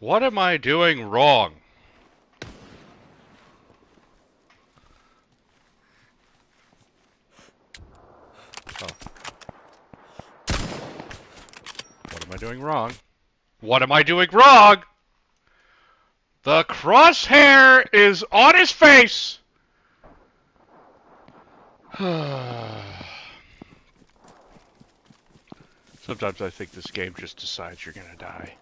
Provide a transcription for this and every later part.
What am I doing wrong? Oh. What am I doing wrong? What am I doing wrong? The crosshair is on his face! Sometimes I think this game just decides you're gonna die.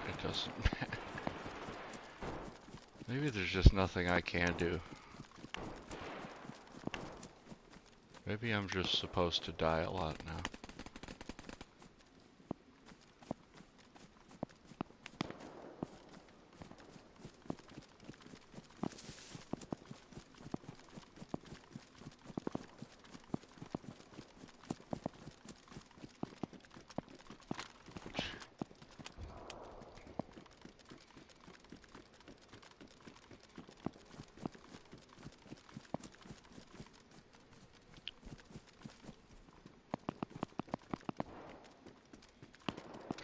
It doesn't matter. Maybe there's just nothing I can do. Maybe I'm just supposed to die a lot now.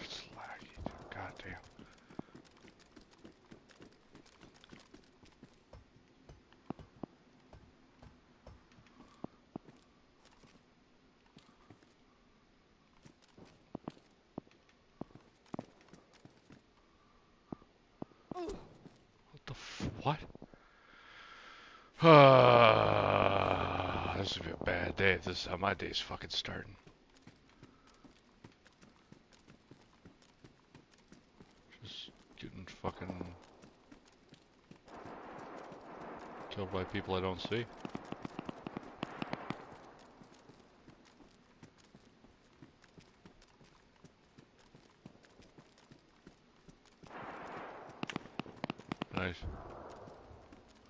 It's laggy, dude. Goddamn. What the what? This is gonna be a bad day if this is how my day's fucking starting. Just getting fucking killed by people I don't see. Nice.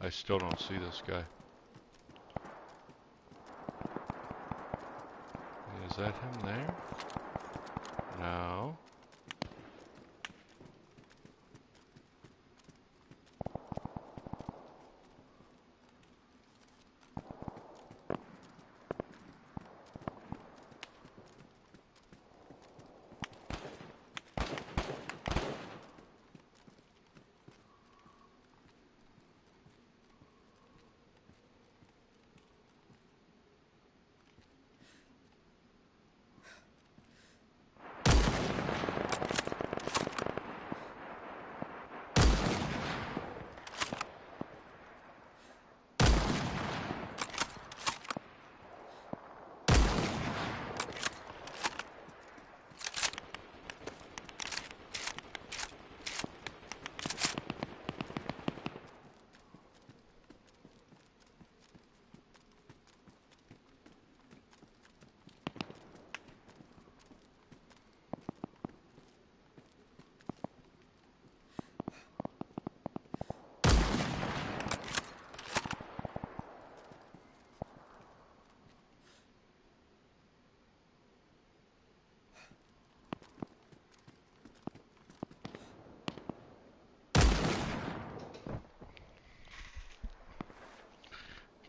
I still don't see this guy. Is that him there? No.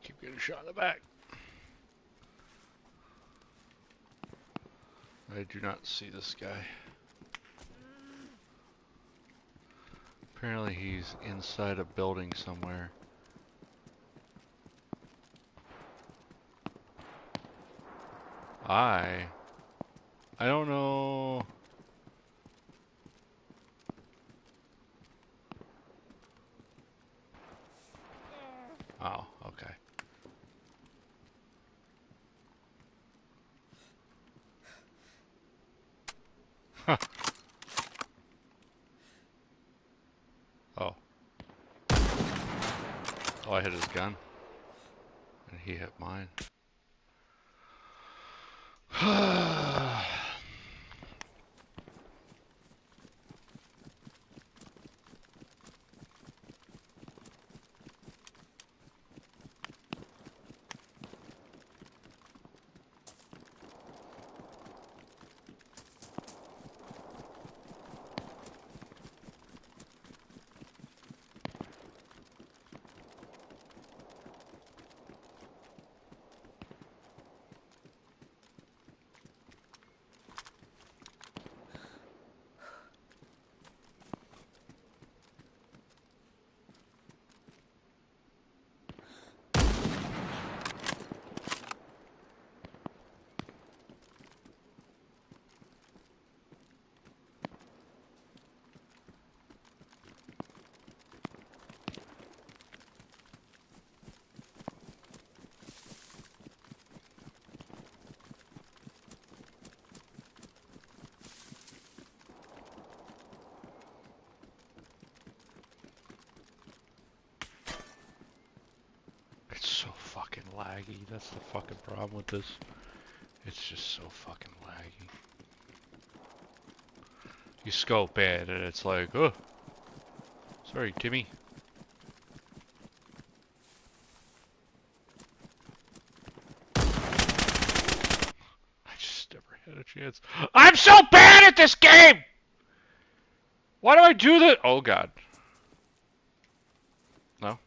Keep getting shot in the back. I do not see this guy. Apparently he's inside a building somewhere. I don't know. Oh, okay. Huh. Oh. Oh, I hit his gun. And he hit mine. laggy. That's the fucking problem with this. It's just so fucking laggy. You scope in and it's like, oh, sorry, Timmy. I just never had a chance. I'm so bad at this game! Why do I do that? Oh god. No?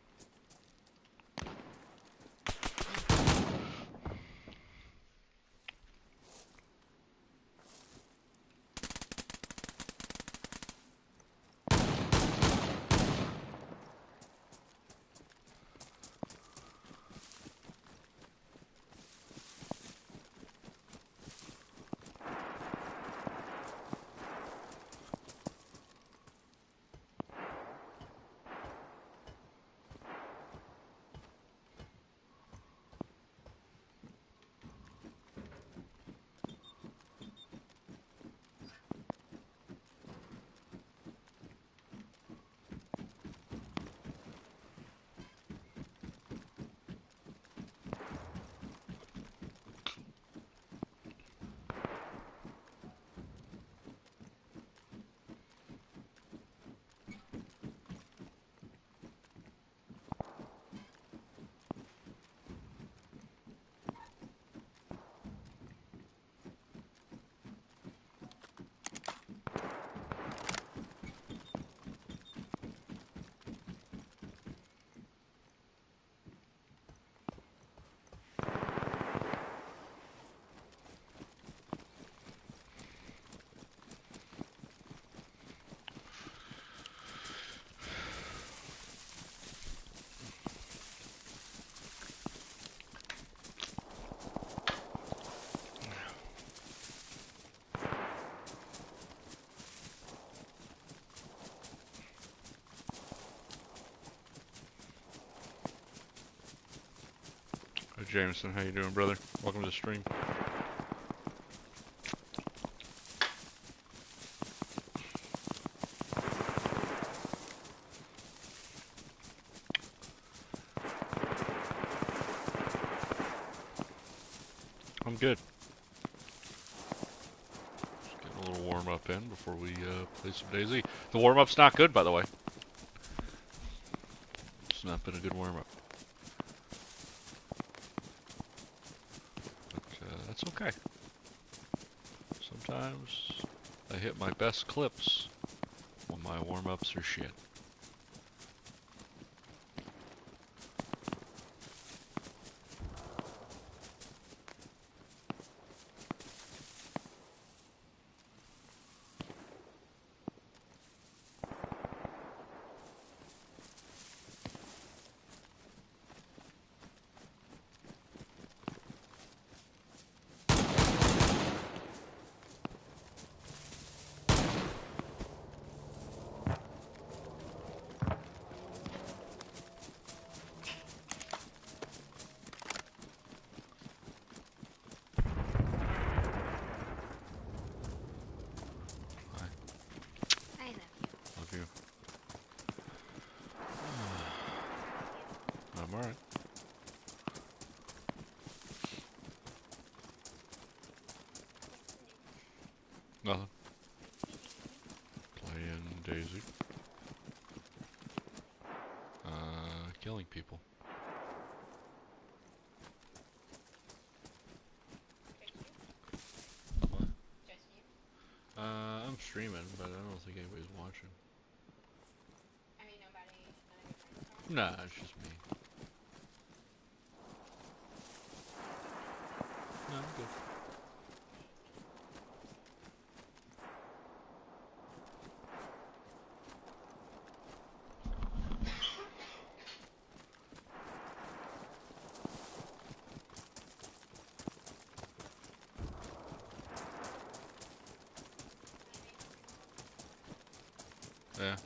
Hey Jameson, how you doing, brother? Welcome to the stream. I'm good. Just getting a little warm up in before we play some DayZ. The warm up's not good, by the way. It's not been a good warm up. That's okay. Sometimes I hit my best clips when my warm-ups are shit. I'm alright. Nothing. Playing DayZ. Killing people. What? I'm streaming, but I don't think anybody's watching. I mean, none of your friends? Nah, it's just me. No, I'm good. Yeah.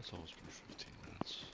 It's almost been 15 minutes.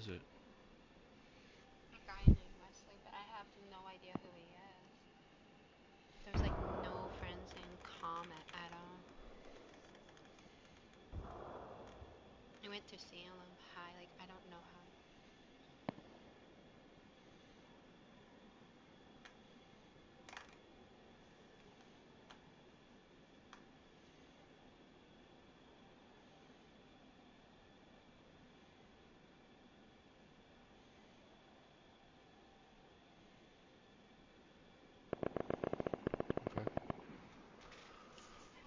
is it? A guy named Wesley, but I have no idea who he is. There's like no friends in common at all. I went to Salem High, like I don't know how. Okay.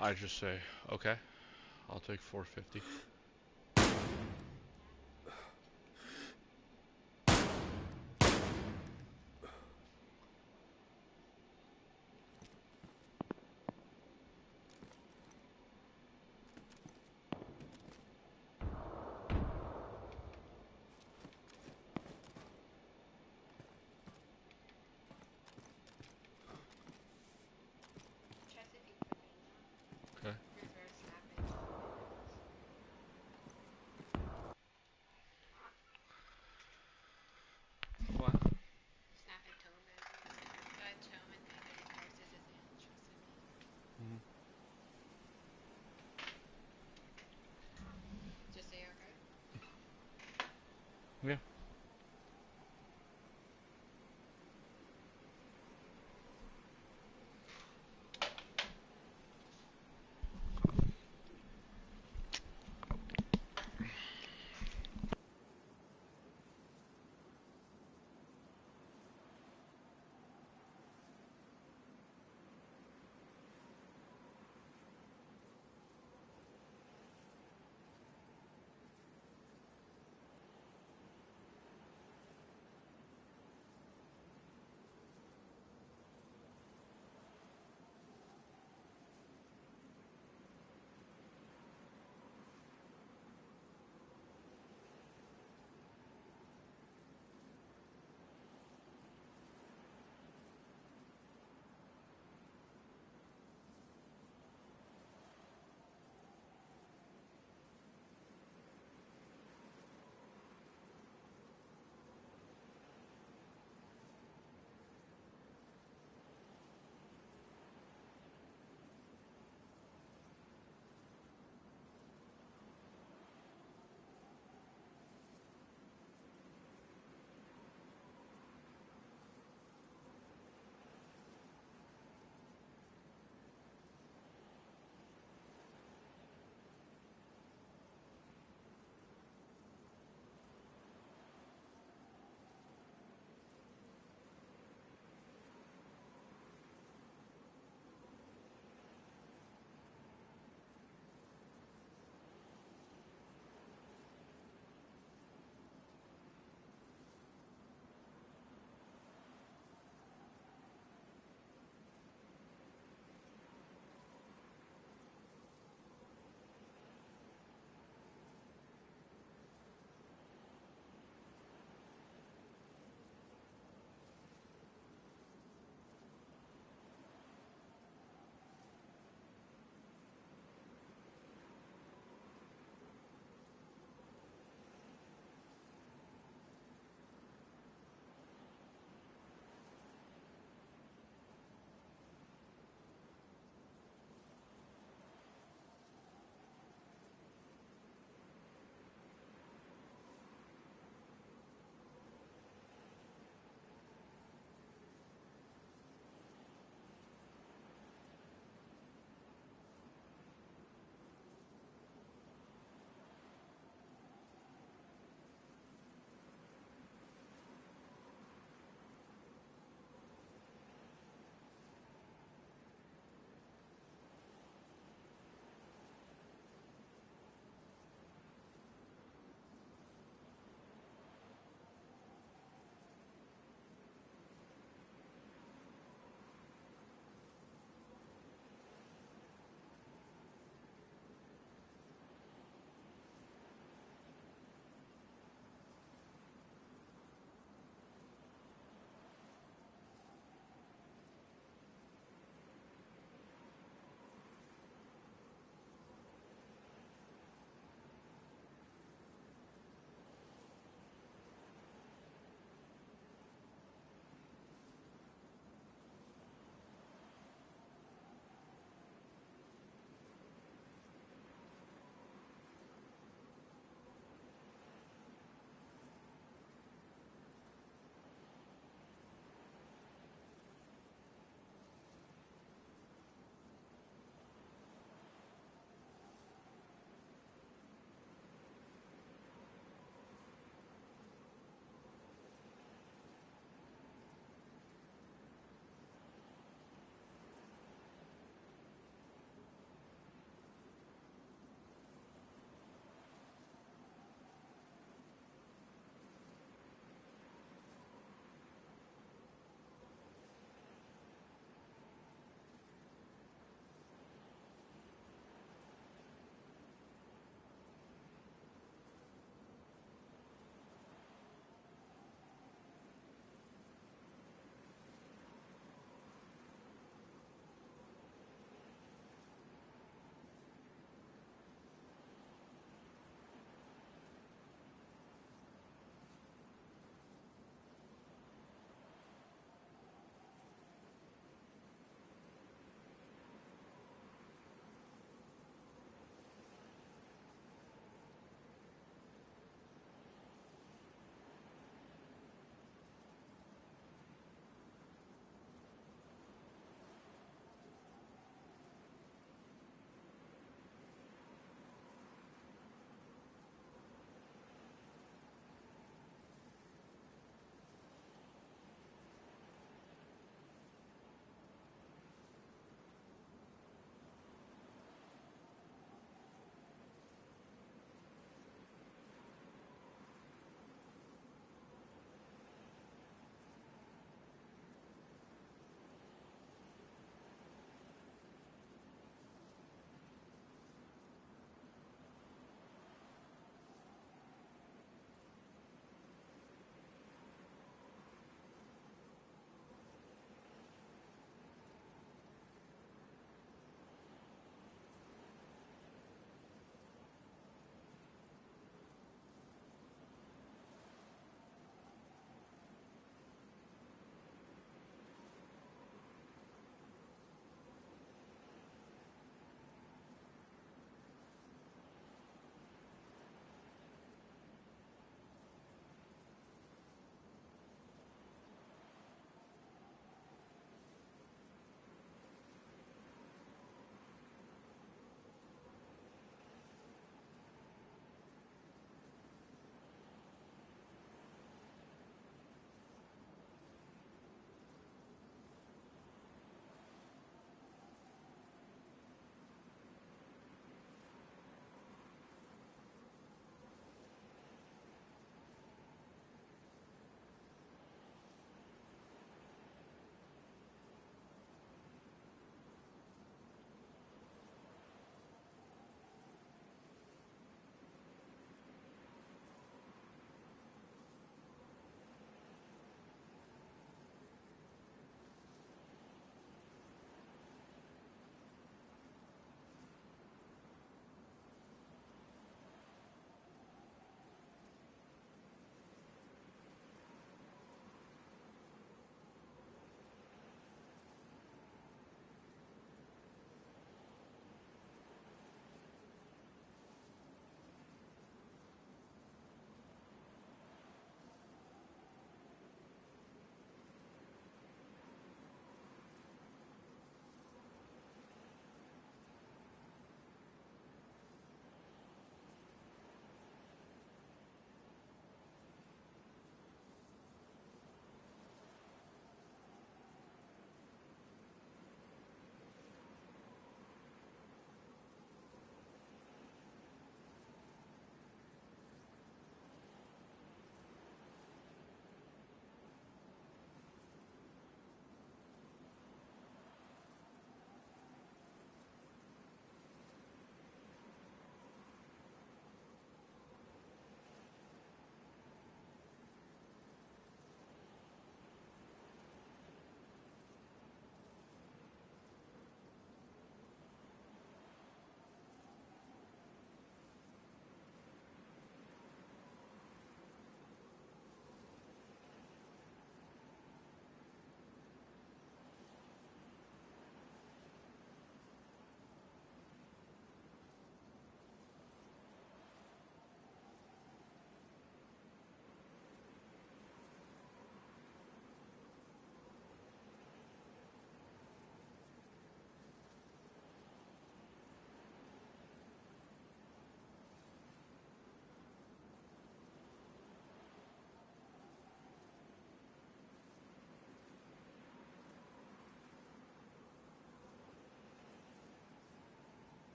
I just say, okay, I'll take 450. Chesapeake for me, Okay. reverse snapping. What? Snapping Tobin. But Tobin and his curses is in Chesapeake. Mm-hmm. Just say okay. Yeah.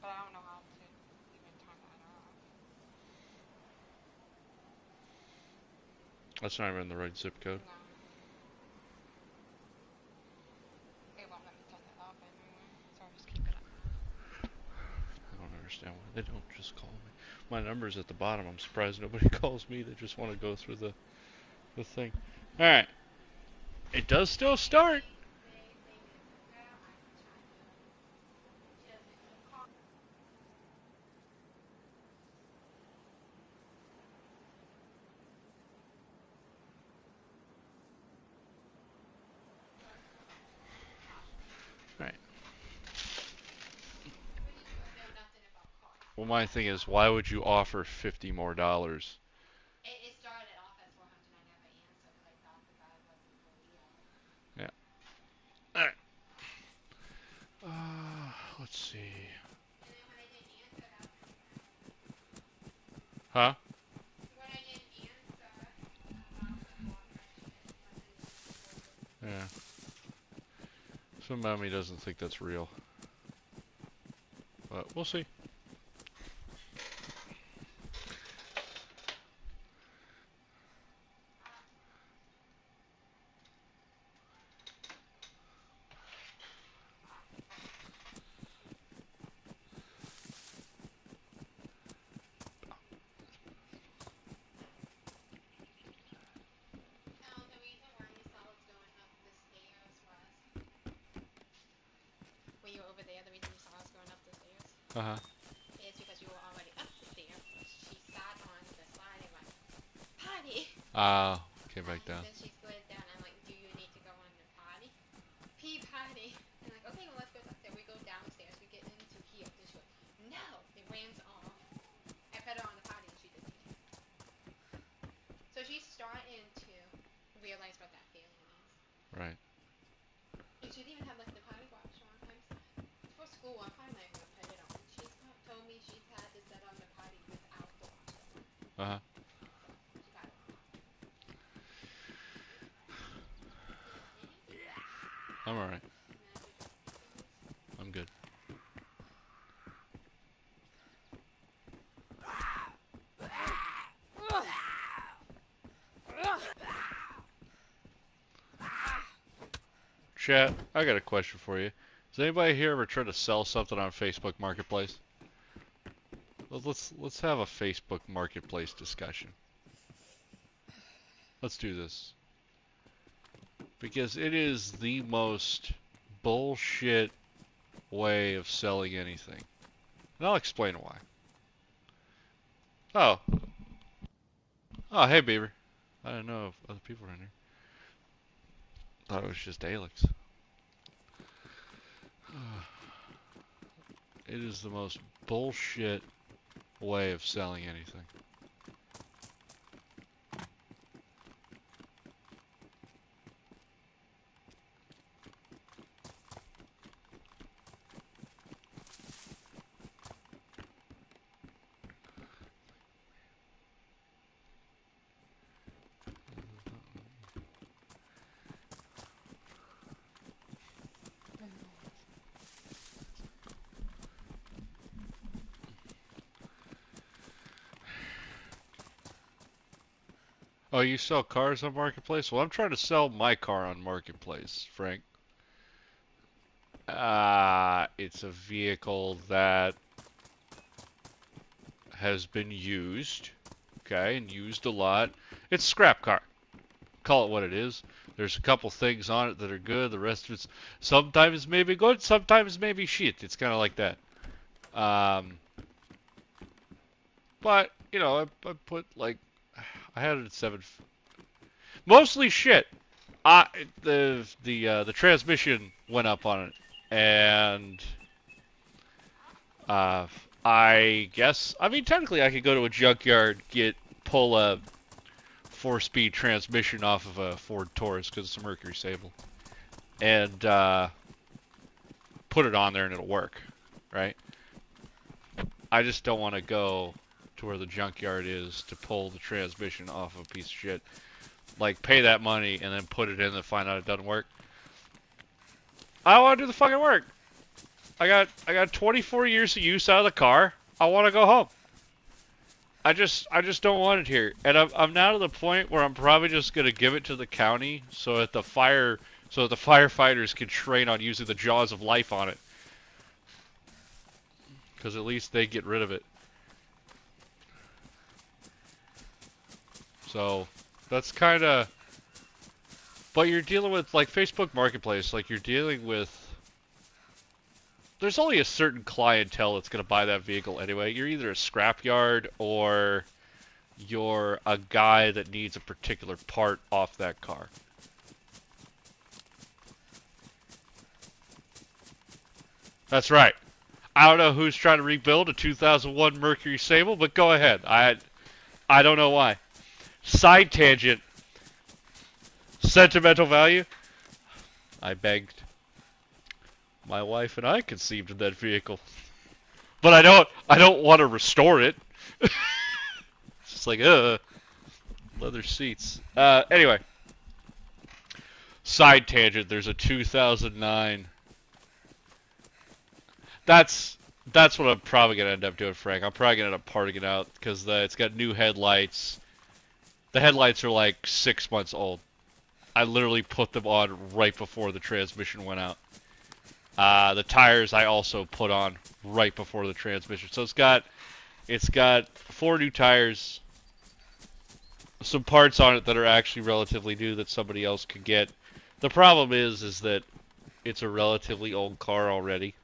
But I don't know how to even turn that off. That's not even the right zip code. No. They won't let me turn it off anymore, so I'll just keep it on. I don't understand why they don't just call me. My number's at the bottom. I'm surprised nobody calls me. They just want to go through the thing. All right. It does still start. All right. Well, my thing is, why would you offer $50 more? It started off as 400. I never answered because I thought the guy wasn't for real. Yeah. All right. Let's see. And then when I didn't answer, that was Huh? when I didn't answer about the 400, it wasn't Yeah. Somehow he doesn't think that's real. But we'll see. The reason why you saw us going up the stairs was when you were over there. The reason you saw us going up the stairs Uh-huh. is because you were already up the stairs. She sat on the slide and went potty. Came back down. Then she slid down. I'm like, do you need to go on the potty? Pee potty. And like, okay, well let's go upstairs. We go downstairs. We get into here. Then she goes, no. It rams off. I put her on the potty and she did pee. So she's starting to realize what that feeling is. Right. And she didn't even have like the potty wash on. For school, I'm probably not gonna put it on. She's told me she's had to sit on the potty without the wash on. Uh-huh. So she got it. I'm alright. I'm good. Chat, I got a question for you. Does anybody here ever try to sell something on Facebook Marketplace? Let's have a Facebook Marketplace discussion. Let's do this. Because it is the most bullshit way of selling anything. And I'll explain why. Oh. Oh, hey, Beaver. I didn't know if other people were in here. Thought it was just Alex. It is the most bullshit way of selling anything. Oh, you sell cars on Marketplace? Well, I'm trying to sell my car on Marketplace, Frank. It's a vehicle that has been used, okay, and used a lot. It's a scrap car. Call it what it is. There's a couple things on it that are good. The rest of it's sometimes maybe good, sometimes maybe shit. It's kind of like that. But, you know, I put like, I had it at 7. Mostly shit. The transmission went up on it, and I guess, I mean, technically I could go to a junkyard, pull a 4-speed transmission off of a Ford Taurus because it's a Mercury Sable, and put it on there and it'll work, right? I just don't want to go to where the junkyard is to pull the transmission off of a piece of shit. Like, pay that money and then put it in and find out it doesn't work. I want to do the fucking work. I got 24 years of use out of the car. I want to go home. I just don't want it here. And I'm now to the point where I'm probably just gonna give it to the county so that the firefighters can train on using the jaws of life on it. Because at least they get rid of it. So that's kind of. But you're dealing with like Facebook Marketplace. Like you're dealing with. There's only a certain clientele that's gonna buy that vehicle anyway. You're either a scrapyard or you're a guy that needs a particular part off that car. That's right. I don't know who's trying to rebuild a 2001 Mercury Sable, but go ahead. I don't know why. Side tangent. Sentimental value. I begged. My wife and I conceived of that vehicle, but I don't want to restore it. It's just like leather seats. Anyway, side tangent. There's a 2009. That's what I'm probably gonna end up doing, Frank. I'm probably gonna end up parting it out because it's got new headlights. The headlights are like 6 months old. I literally put them on right before the transmission went out. The tires I also put on right before the transmission. So it's got 4 new tires, some parts on it that are actually relatively new that somebody else could get. The problem is that it's a relatively old car already.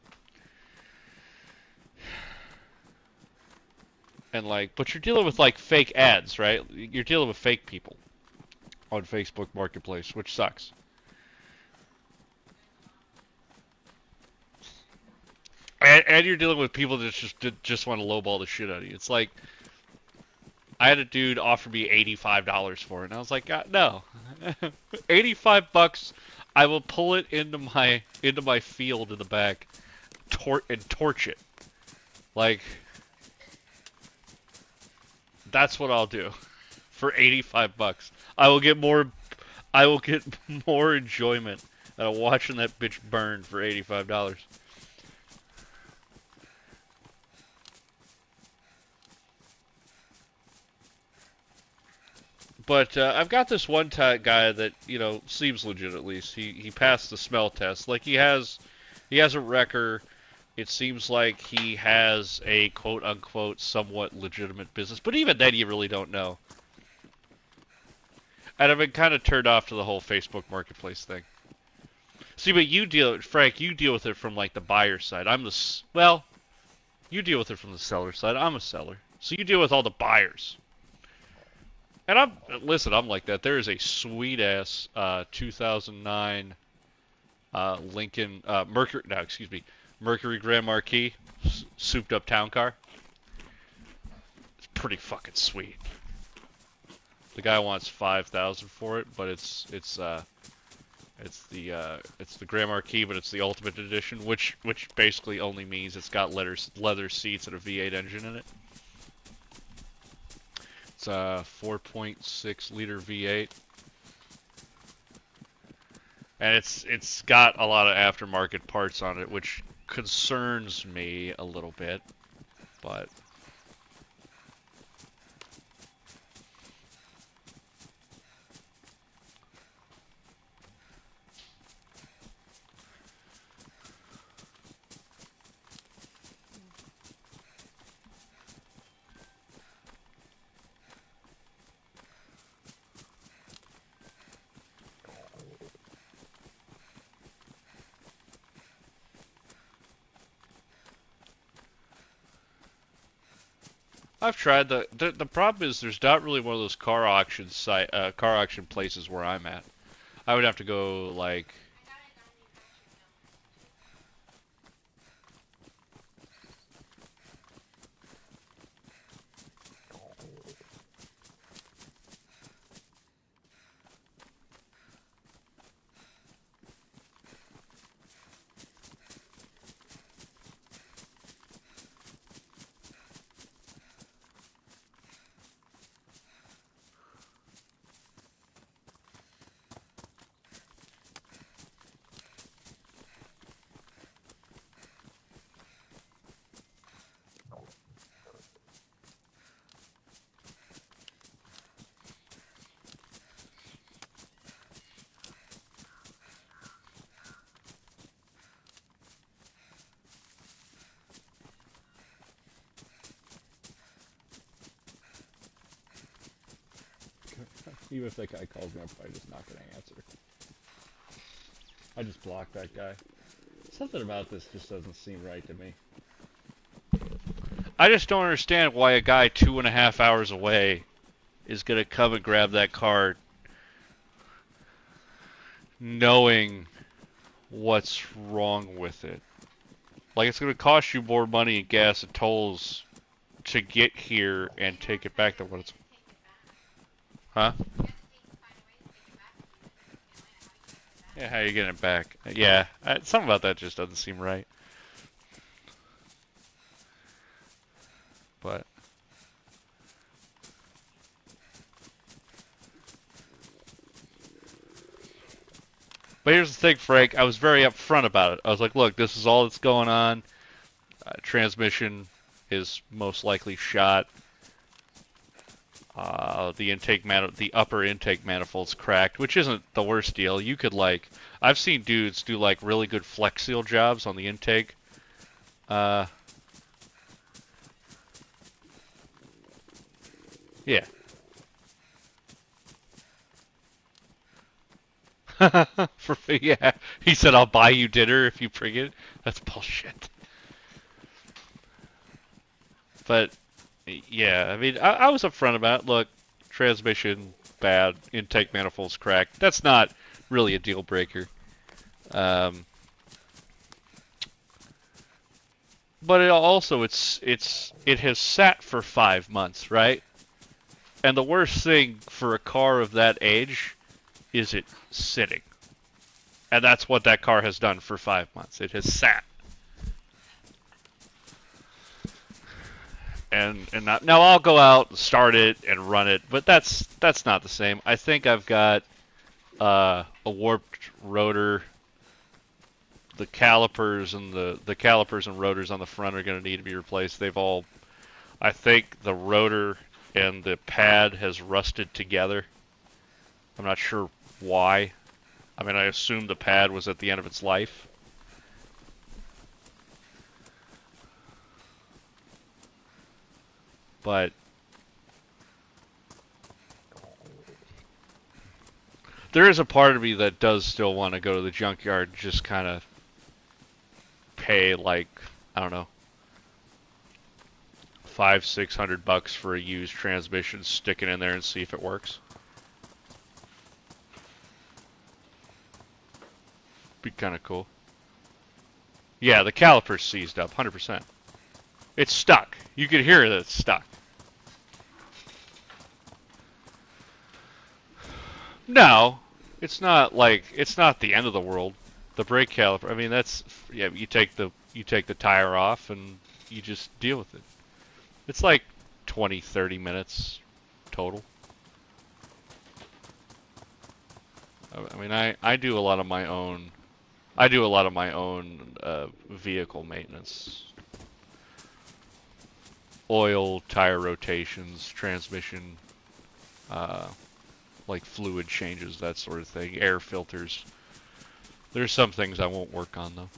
And but you're dealing with like fake ads, right? You're dealing with fake people on Facebook Marketplace, which sucks. And you're dealing with people that just want to lowball the shit out of you. It's like I had a dude offer me $85 for it, and I was like, no, $85. I will pull it into my field in the back, and torch it. Like that's what I'll do for $85. I will get more. I will get more enjoyment out of watching that bitch burn for $85. But I've got this one guy that seems legit at least. He passed the smell test. Like he has a wrecker. It seems like he has a quote unquote somewhat legitimate business. But even then, you really don't know. And I've been kind of turned off to the whole Facebook Marketplace thing. See, but Frank, you deal with it from like the buyer side. You deal with it from the seller side. I'm a seller, so you deal with all the buyers. And I'm like that. There is a sweet ass 2009 Lincoln Mercury. No, excuse me, Mercury Grand Marquis, souped up town car. It's pretty fucking sweet. The guy wants 5,000 for it, but it's the Grand Marquis, but it's the Ultimate Edition, which basically only means it's got leather seats and a V8 engine in it. It's a 4.6 liter V8, and it's got a lot of aftermarket parts on it, which concerns me a little bit, but. I've tried the problem is there's not really one of those car auction places where I'm at. I would have to go like. Even if that guy calls me, I'm probably just not going to answer. I just blocked that guy. Something about this just doesn't seem right to me. I just don't understand why a guy 2.5 hours away is going to come and grab that card knowing what's wrong with it. Like, it's going to cost you more money in gas and tolls to get here and take it back than what it's... Huh? Yeah, how are you getting it back? Yeah, something about that just doesn't seem right. But here's the thing, Frank. I was very upfront about it. I was like, look, this is all that's going on. Transmission is most likely shot. The upper intake manifold's cracked, which isn't the worst deal. You could I've seen dudes do really good Flex Seal jobs on the intake. Yeah. Yeah, he said, I'll buy you dinner if you bring it. That's bullshit. But, yeah, I mean, I was upfront about it. Look, transmission bad, intake manifold's cracked. That's not really a deal breaker. But it also, it has sat for 5 months, right? And the worst thing for a car of that age is it sitting. And that's what that car has done for 5 months. It has sat. And now I'll go out and start it and run it, but that's not the same. I think I've got a warped rotor. The calipers and the calipers and rotors on the front are going to need to be replaced. I think the rotor and the pad has rusted together. I'm not sure why. I mean, I assume the pad was at the end of its life. But there is a part of me that does still want to go to the junkyard and just kind of pay I don't know, $500-600 for a used transmission, stick it in there and see if it works. Be kind of cool. Yeah, the caliper's seized up, 100%. It's stuck. You can hear that it's stuck. No, it's not the end of the world. The brake caliper, I mean, yeah, you take the tire off and you just deal with it. It's 20-30 minutes total. I mean, I do a lot of my own vehicle maintenance. Oil, tire rotations, transmission, fluid changes, that sort of thing, air filters. There's some things I won't work on, though.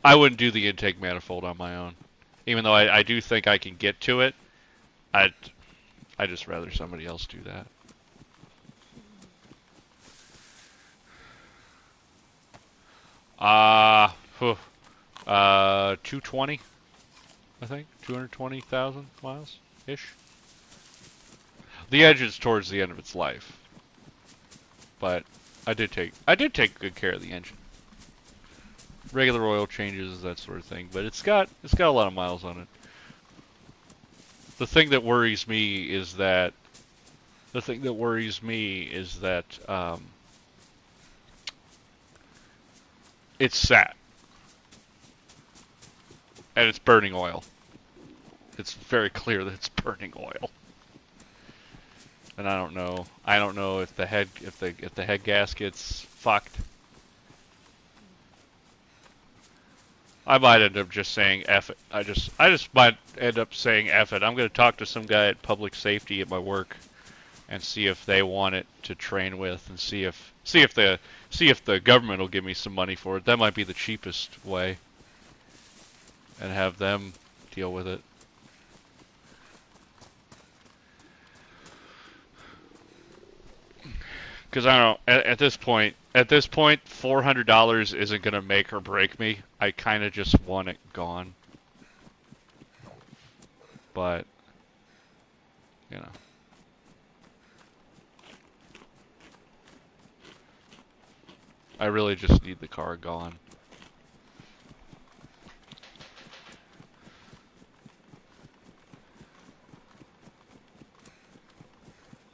I wouldn't do the intake manifold on my own. Even though I do think I can get to it, I'd just rather somebody else do that. Uh, 220, I think. 220,000 miles-ish. The engine's towards the end of its life. But I did take good care of the engine. Regular oil changes, that sort of thing, but it's got a lot of miles on it. The thing that worries me is that it's sat. And it's burning oil. It's very clear that it's burning oil. And I don't know if the head gasket's fucked. I might end up just saying F it. I just might end up saying F it. I'm going to talk to some guy at public safety at my work and see if they want it to train with, and see if the government will give me some money for it. That might be the cheapest way. And have them deal with it. Because I don't. At this point, $400 isn't gonna make or break me. I kind of just want it gone. But you know, I really just need the car gone.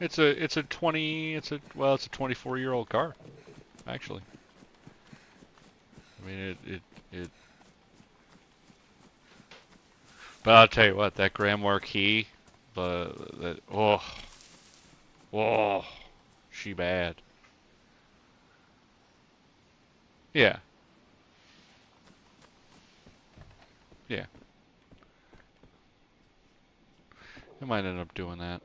It's a 24-year-old car, actually. I mean, it. But I'll tell you what, that Grand Marquis, oh, oh, she bad. Yeah, yeah. I might end up doing that.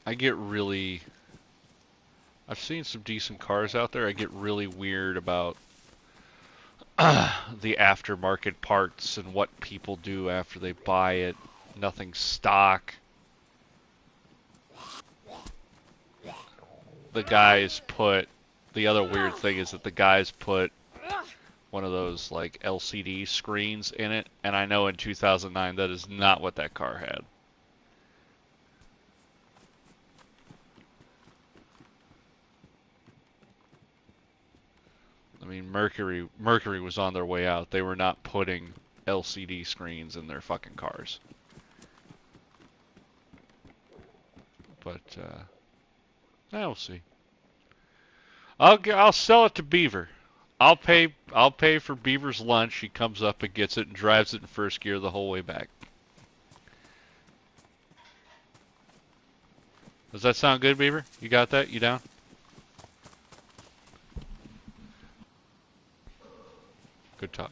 I get really. I've seen some decent cars out there. I get really weird about the aftermarket parts and what people do after they buy it. Nothing stock. The guys put. The other weird thing is that the guys put one of those like LCD screens in it, and I know in 2009 that is not what that car had. I mean, Mercury was on their way out. They were not putting LCD screens in their fucking cars. But we'll see. I'll sell it to Beaver. I'll pay for Beaver's lunch. He comes up and gets it and drives it in first gear the whole way back. Does that sound good, Beaver? You got that? You down? Good talk.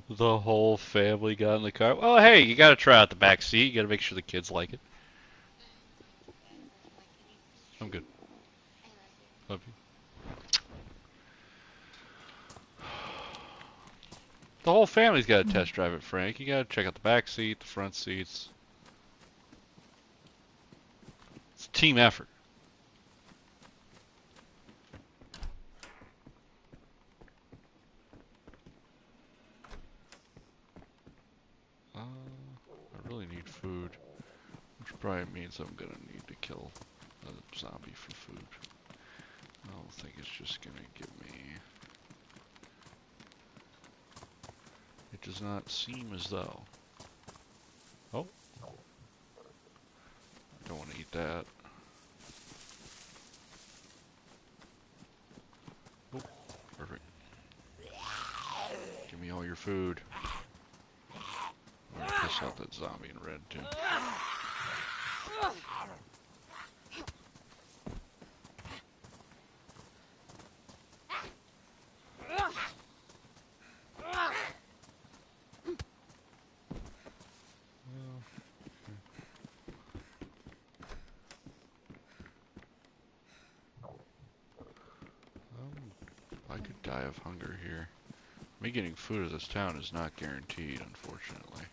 The whole family got in the car. Well, hey, you gotta try out the back seat. You gotta make sure the kids like it. I'm good. Love you. The whole family's got to test drive it, Frank. You got to check out the back seat, the front seats. It's a team effort. I really need food, which probably means I'm gonna need to kill a zombie for food. I don't think it's just gonna give me. It does not seem as though. Oh, that. Oh, perfect. Give me all your food. I'm gonna piss out that zombie in red too. I could die of hunger here. Me getting food at this town is not guaranteed, unfortunately.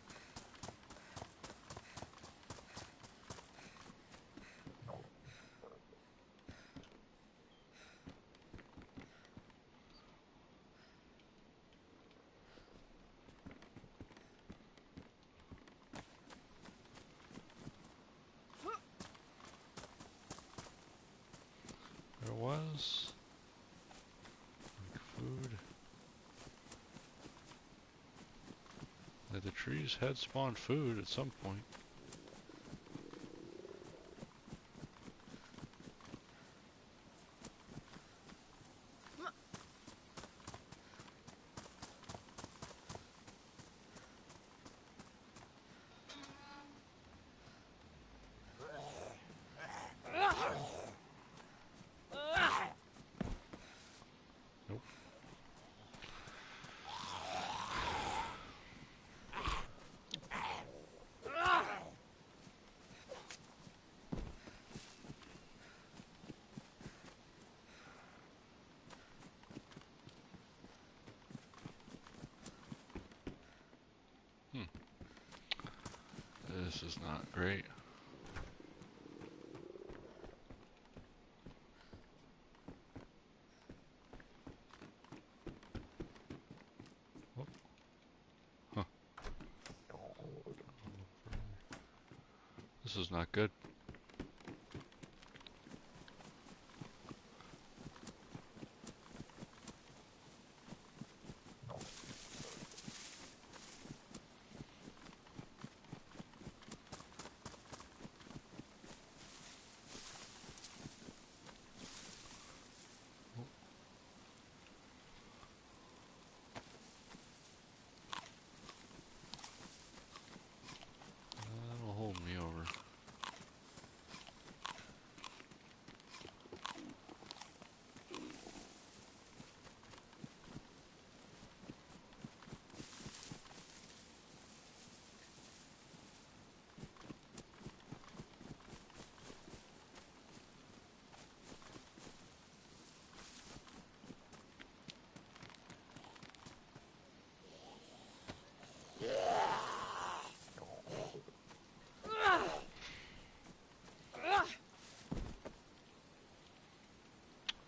There was food. The trees had spawned food at some point. Nope. This is not great. Oh. Huh. This is not good. That'll hold me over.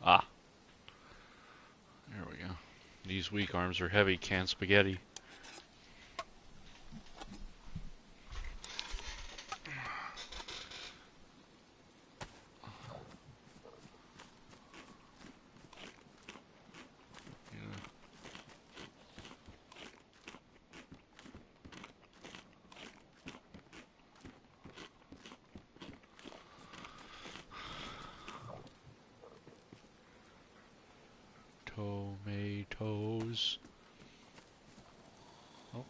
Ah, there we go. These weak arms are heavy, canned spaghetti. Yeah. Tomatoes. Oh.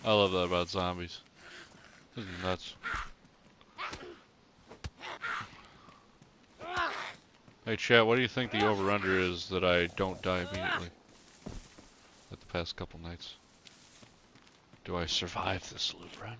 I love that about zombies. This is nuts. Hey chat, what do you think the over-under is that I don't die immediately? Like the past couple nights. Do I survive this loop run?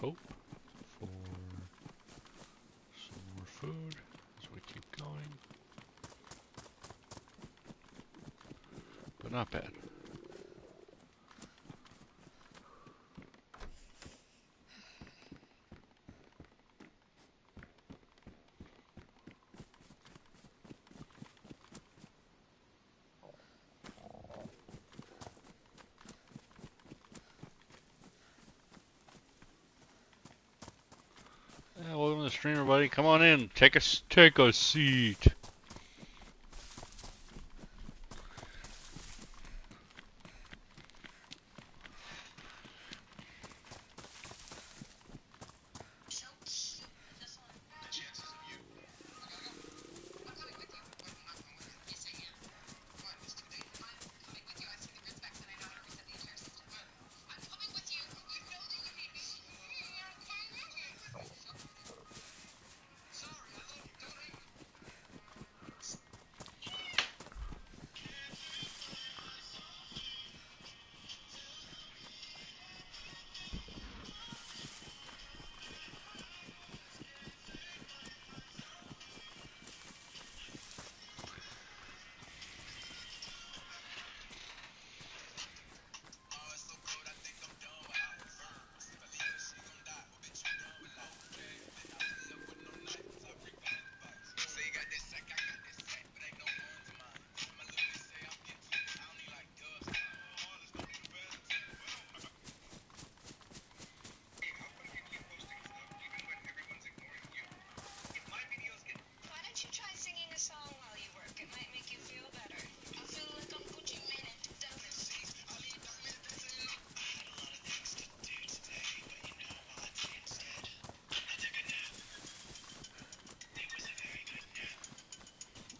hope for some more food as we keep going. But not bad. Yeah, welcome to the stream, everybody. Come on in. Take a seat.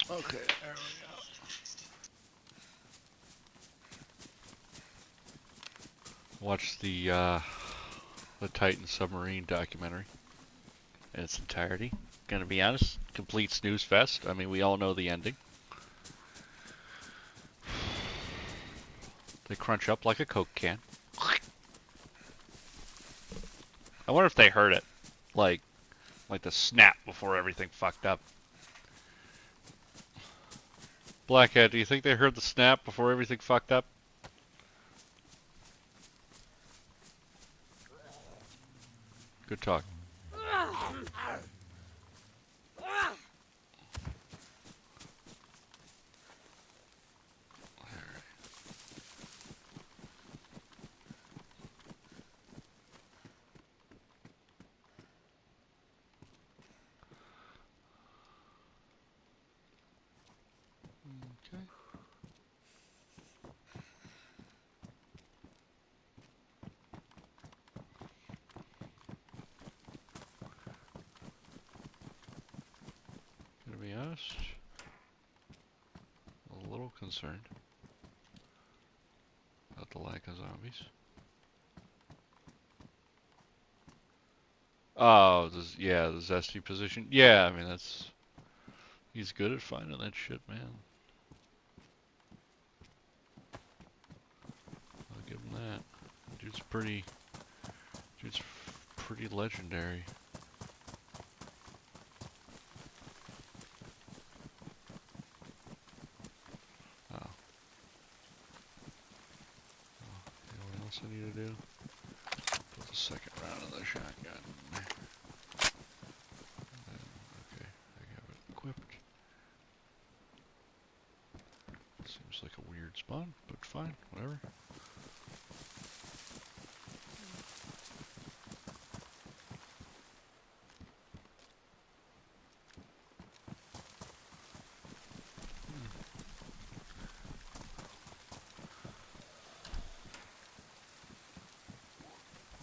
Okay, there we go. Watch the Titan submarine documentary in its entirety. Gonna be honest, complete snooze fest. I mean, we all know the ending. They crunch up like a Coke can. I wonder if they heard it, like the snap before everything fucked up. Blackhead, do you think they heard the snap before everything fucked up? Good talk. Okay. Gonna be honest, a little concerned about the lack of zombies. Oh, yeah, the zesty position. Yeah, I mean, he's good at finding that shit, man. I'll give him that. Dude's pretty legendary. Oh. You know what else I need to do? Put the second round of the shotgun. Okay, I have it equipped. Seems like a weird spawn, but fine, whatever.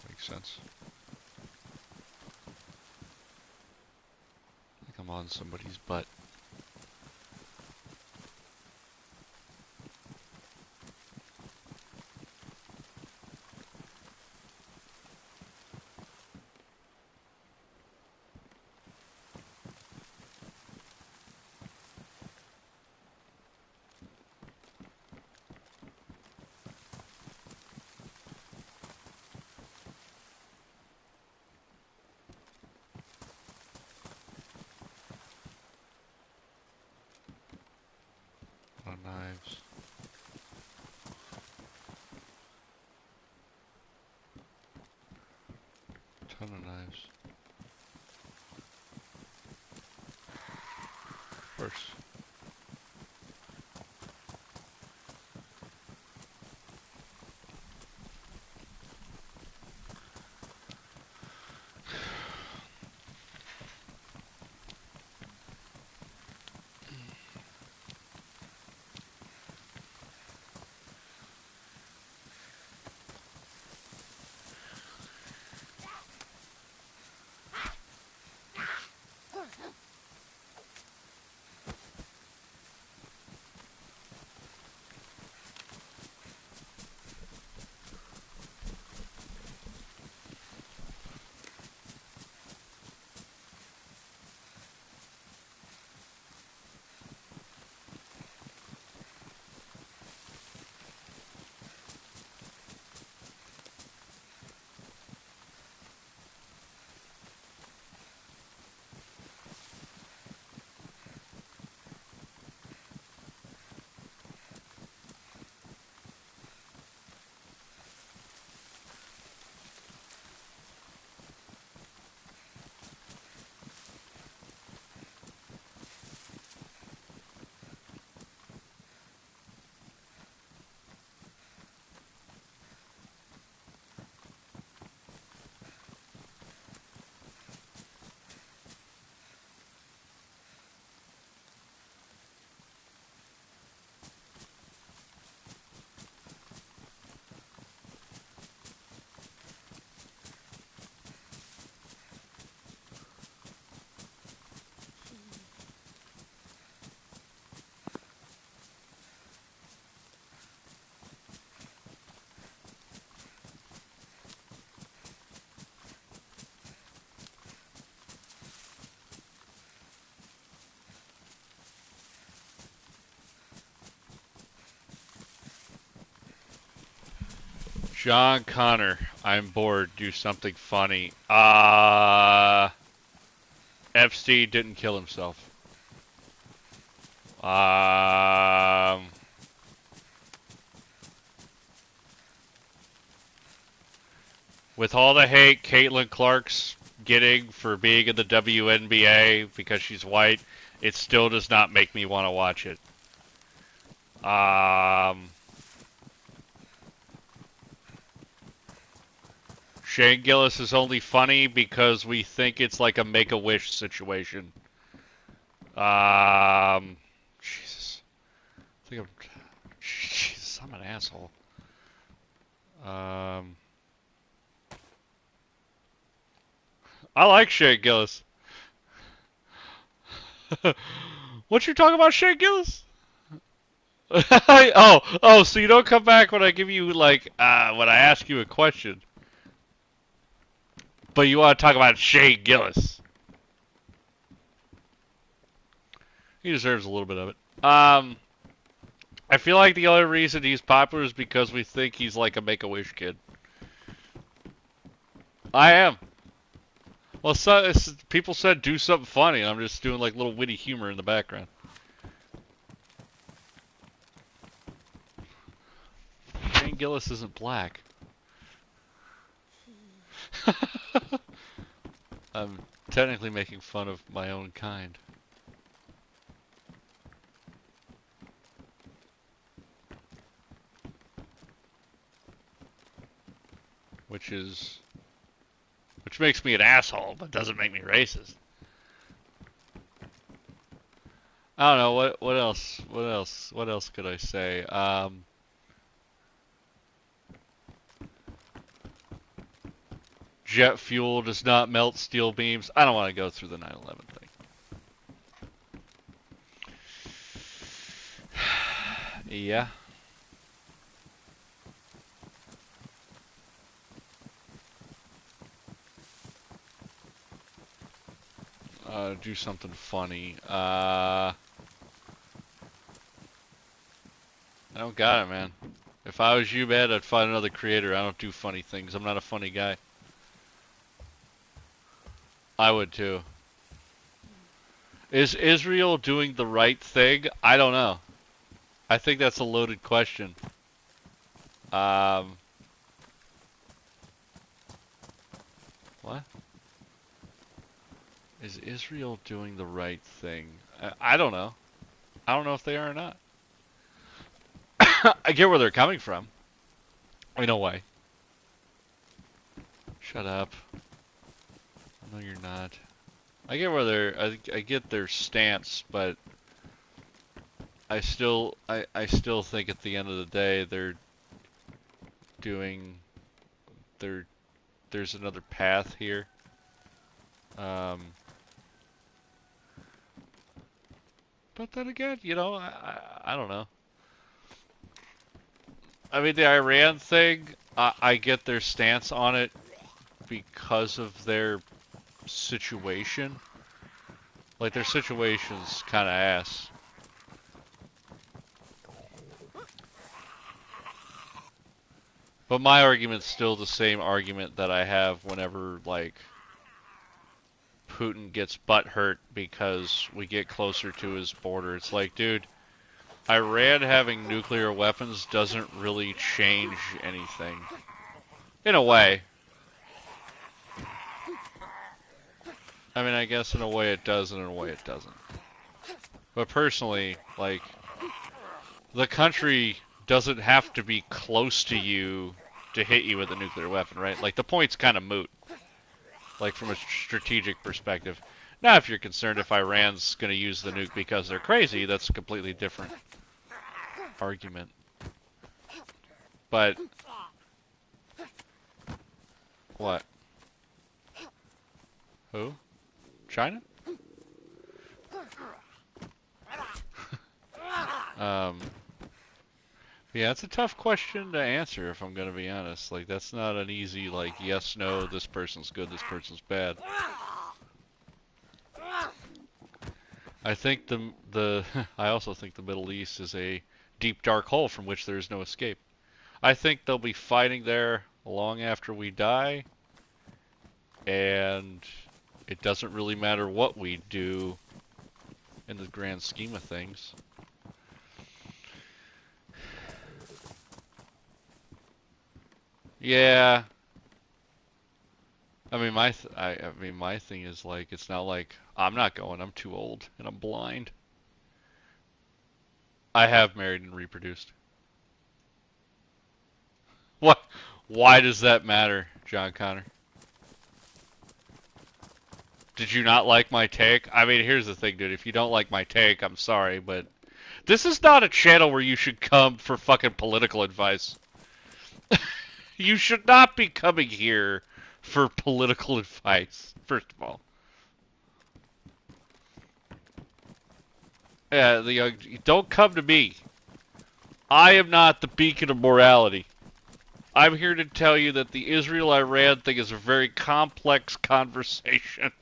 Makes sense. I think I'm on somebody's butt. Knives. Ton of knives. Of course. John Connor, I'm bored. Do something funny. Epstein didn't kill himself. With all the hate Caitlin Clark's getting for being in the WNBA because she's white, it still does not make me want to watch it. Shane Gillis is only funny because we think it's like a Make-A-Wish situation. Jesus. Jesus, I'm an asshole. I like Shane Gillis. What you talking about, Shane Gillis? So you don't come back when I give you, like, when I ask you a question. But you want to talk about Shane Gillis. He deserves a little bit of it. I feel like the only reason he's popular is because we think he's like a Make-A-Wish kid. I am. Well, people said do something funny, and I'm just doing like little witty humor in the background. Shane Gillis isn't black. I'm technically making fun of my own kind. Which makes me an asshole, but doesn't make me racist. I don't know what else could I say? Jet fuel does not melt steel beams. I don't want to go through the 9/11 thing. Yeah. Do something funny. I don't got it, man. If I was you, man, I'd find another creator. I don't do funny things. I'm not a funny guy. I would too. Is Israel doing the right thing? I don't know. I think that's a loaded question. What? Is Israel doing the right thing? I don't know. I don't know if they are or not. I get where they're coming from. In a way. Shut up. No, you're not. I get where I get their stance, but I still think at the end of the day they're doing there's another path here. Um, but then again, you know, I don't know. I mean, the Iran thing, I get their stance on it because of their situation. Like, their situation's kind of ass. But my argument's still the same argument that I have whenever, like, Putin gets butthurt because we get closer to his border. It's like, dude, Iran having nuclear weapons doesn't really change anything. In a way. I mean, I guess in a way it does and in a way it doesn't. But personally, like, the country doesn't have to be close to you to hit you with a nuclear weapon, right? Like, the point's kind of moot. Like, from a strategic perspective. Now, if you're concerned if Iran's going to use the nuke because they're crazy, that's a completely different argument. But what? Who? China? um, yeah, it's a tough question to answer if I'm going to be honest. Like, that's not an easy, like, yes, no, this person's good, this person's bad. I think I also think the Middle East is a deep dark hole from which there is no escape. I think they'll be fighting there long after we die, and it doesn't really matter what we do in the grand scheme of things. Yeah. I mean, I mean, my thing is like, it's not like I'm not going. I'm too old and I'm blind. I have married and reproduced. What? Why does that matter, John Connor? Did you not like my take? I mean, here's the thing, dude. If you don't like my take, I'm sorry, but this is not a channel where you should come for fucking political advice. You should not be coming here for political advice, first of all. Yeah, don't come to me. I am not the beacon of morality. I'm here to tell you that the Israel-Iran thing is a very complex conversation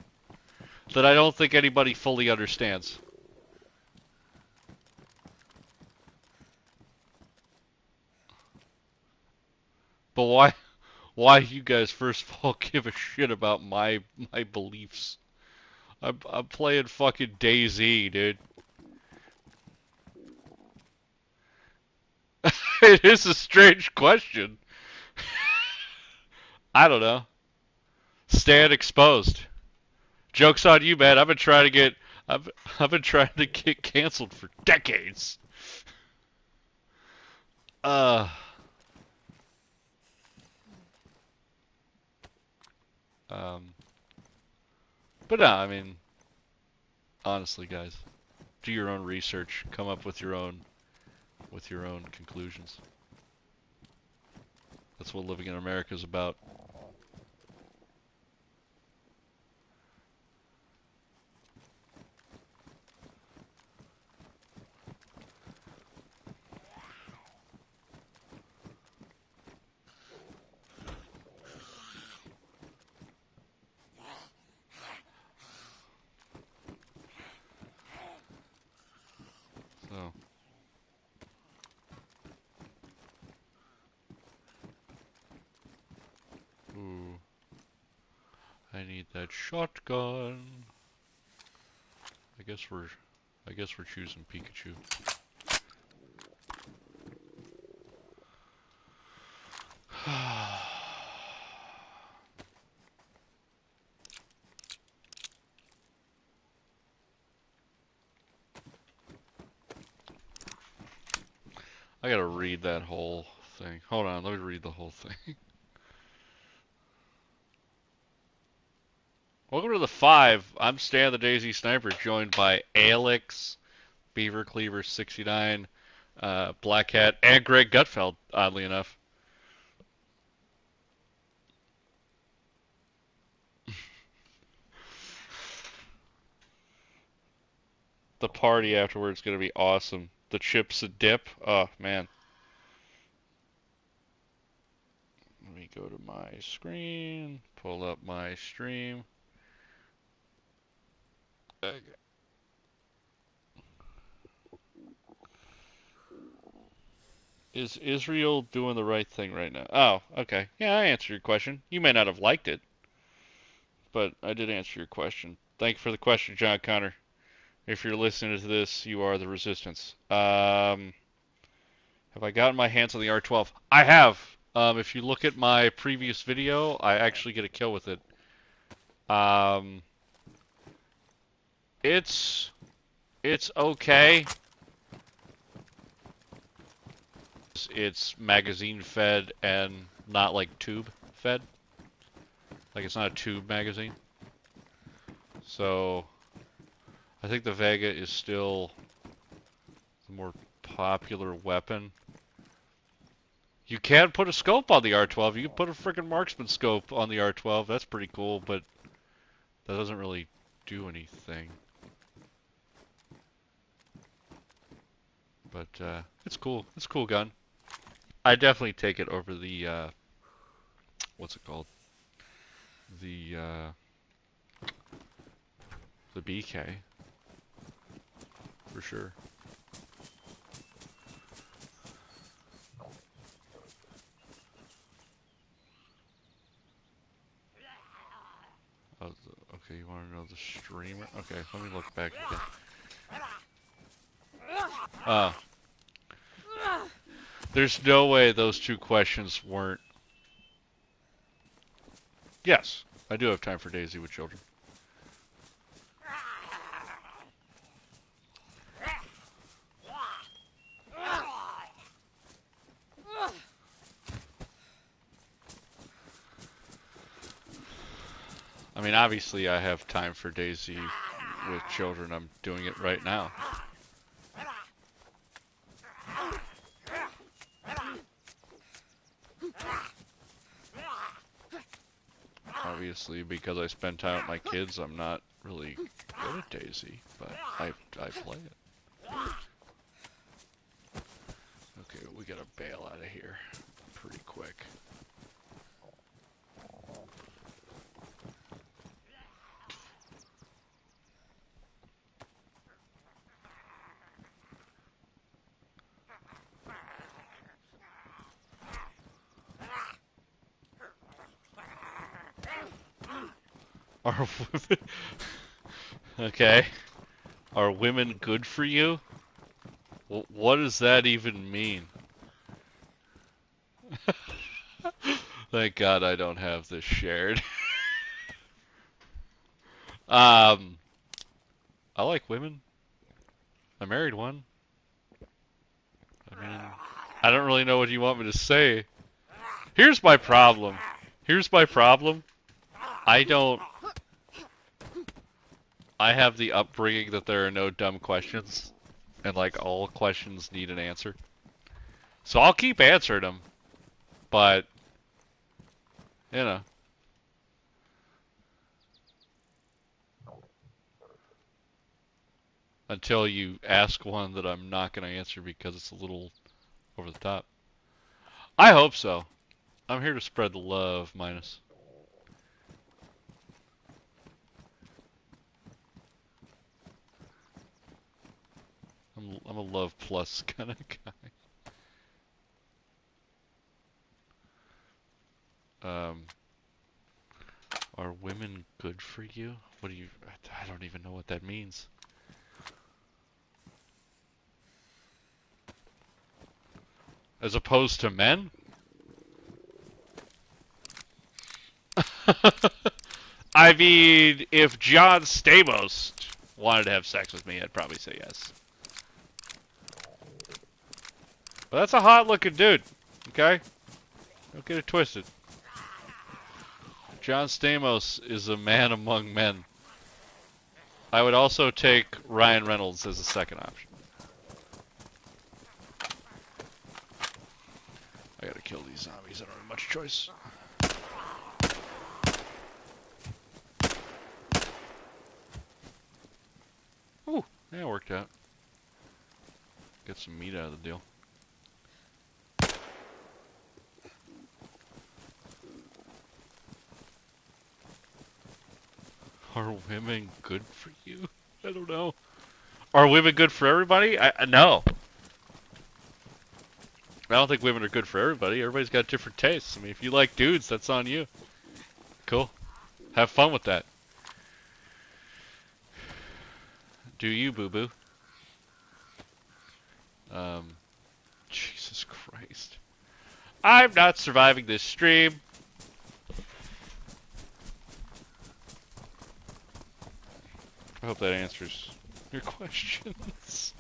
that I don't think anybody fully understands. But why do you guys first of all give a shit about my beliefs? I'm playing fucking DayZ, dude. It is a strange question. I don't know. Stand exposed. Joke's on you, man. I've been trying to get canceled for decades. Uh um but no, I mean, honestly, guys, do your own research, come up with your own conclusions. That's what living in America is about. So, ooh, I need that shotgun. I guess we're choosing Pikachu. I gotta read that whole thing. Hold on, let me read the whole thing. Welcome to the 5. I'm Stan the DayZ Sniper, joined by Alex, Beaver Cleaver 69, Black Hat, and Greg Gutfeld, oddly enough. The party afterwards is gonna be awesome. The chips and dip. Oh man. Let me go to my screen, pull up my stream. Okay. Is Israel doing the right thing right now? Oh, okay. Yeah, I answered your question. You may not have liked it, but I did answer your question. Thank you for the question, John Connor. If you're listening to this, you are the resistance. Have I gotten my hands on the R12? I have. If you look at my previous video, I actually get a kill with it. Um, it's okay. It's magazine fed and not like tube fed. Like it's not a tube magazine. So I think the Vega is still the more popular weapon. You can put a scope on the R12. You can put a freaking marksman scope on the R12. That's pretty cool, but that doesn't really do anything. But it's cool. It's a cool gun. I definitely take it over the what's it called? The BK for sure. Oh, okay, you want to know the streamer? Okay, let me look back again. Oh. There's no way those two questions weren't. Yes, I do have time for DayZ with children. I mean, obviously I have time for DayZ with children. I'm doing it right now. Obviously, because I spend time with my kids, I'm not really good at DayZ, but I play it. Okay, we gotta bail out of here pretty quick. Are women okay? Are women good for you? What does that even mean? Thank God I don't have this shared. I like women. I married one. I mean, I don't really know what you want me to say. Here's my problem. I have the upbringing that there are no dumb questions, and like all questions need an answer. So I'll keep answering them, but you know. Until you ask one that I'm not going to answer because it's a little over the top. I hope so. I'm here to spread the love, Minus. I'm a love plus kind of guy. Are women good for you? What do you... I don't even know what that means. As opposed to men? I mean, if John Stamos wanted to have sex with me, I'd probably say yes. But that's a hot-looking dude. Okay? Don't get it twisted. John Stamos is a man among men. I would also take Ryan Reynolds as a second option. I gotta kill these zombies. I don't have much choice. Ooh, yeah, it worked out. Get some meat out of the deal. Are women good for you? I don't know. Are women good for everybody? No. I don't think women are good for everybody. Everybody's got different tastes. I mean, if you like dudes, that's on you. Cool. Have fun with that. Do you, boo-boo? Jesus Christ. I'm not surviving this stream. I hope that answers your questions.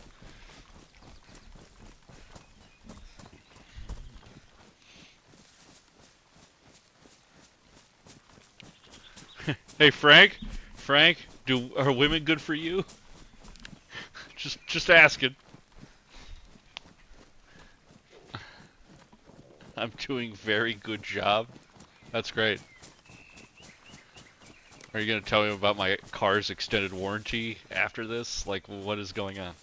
Hey, Frank? Frank, are women good for you? Just asking. I'm doing very good job. That's great. Are you going to tell me about my car's extended warranty after this? Like, what is going on?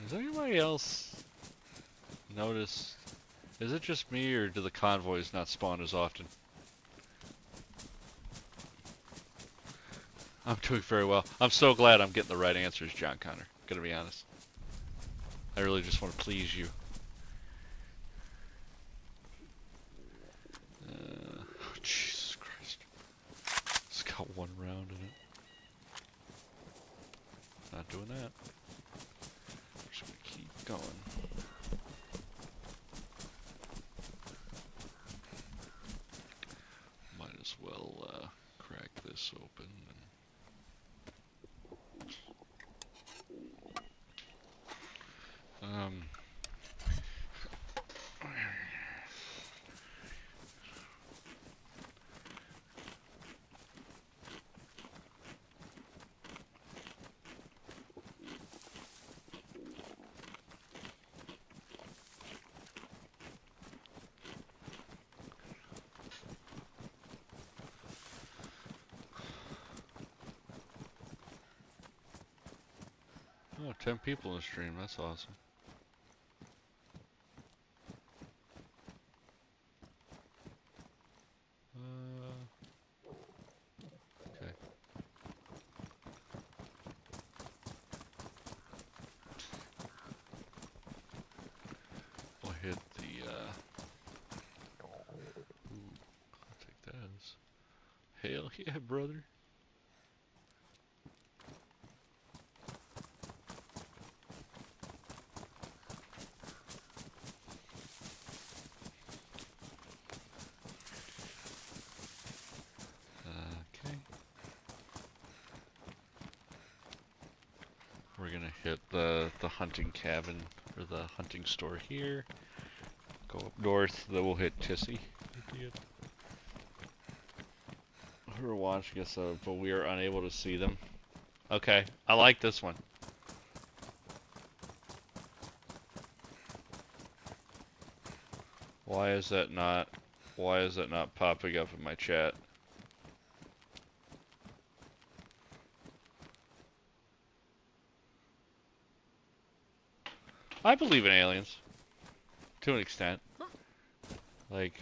Has anybody else noticed? Is it just me, or do the convoys not spawn as often? I'm doing very well. I'm so glad I'm getting the right answers, John Connor. Gonna be honest. I really just want to please you. Oh, Jesus Christ. It's got one round in it. Not doing that. Just gonna keep going. Might as well crack this open. And, oh, 10 people in the stream. That's awesome. Okay. We'll hit the, ooh, I'll take that as, hell yeah, brother. Okay. We're gonna hit the hunting cabin, or the hunting store here. Go up north, then we'll hit Tissy. Who are watching us, but we are unable to see them. Okay, I like this one. Why is that not popping up in my chat? I believe in aliens. To an extent. Like,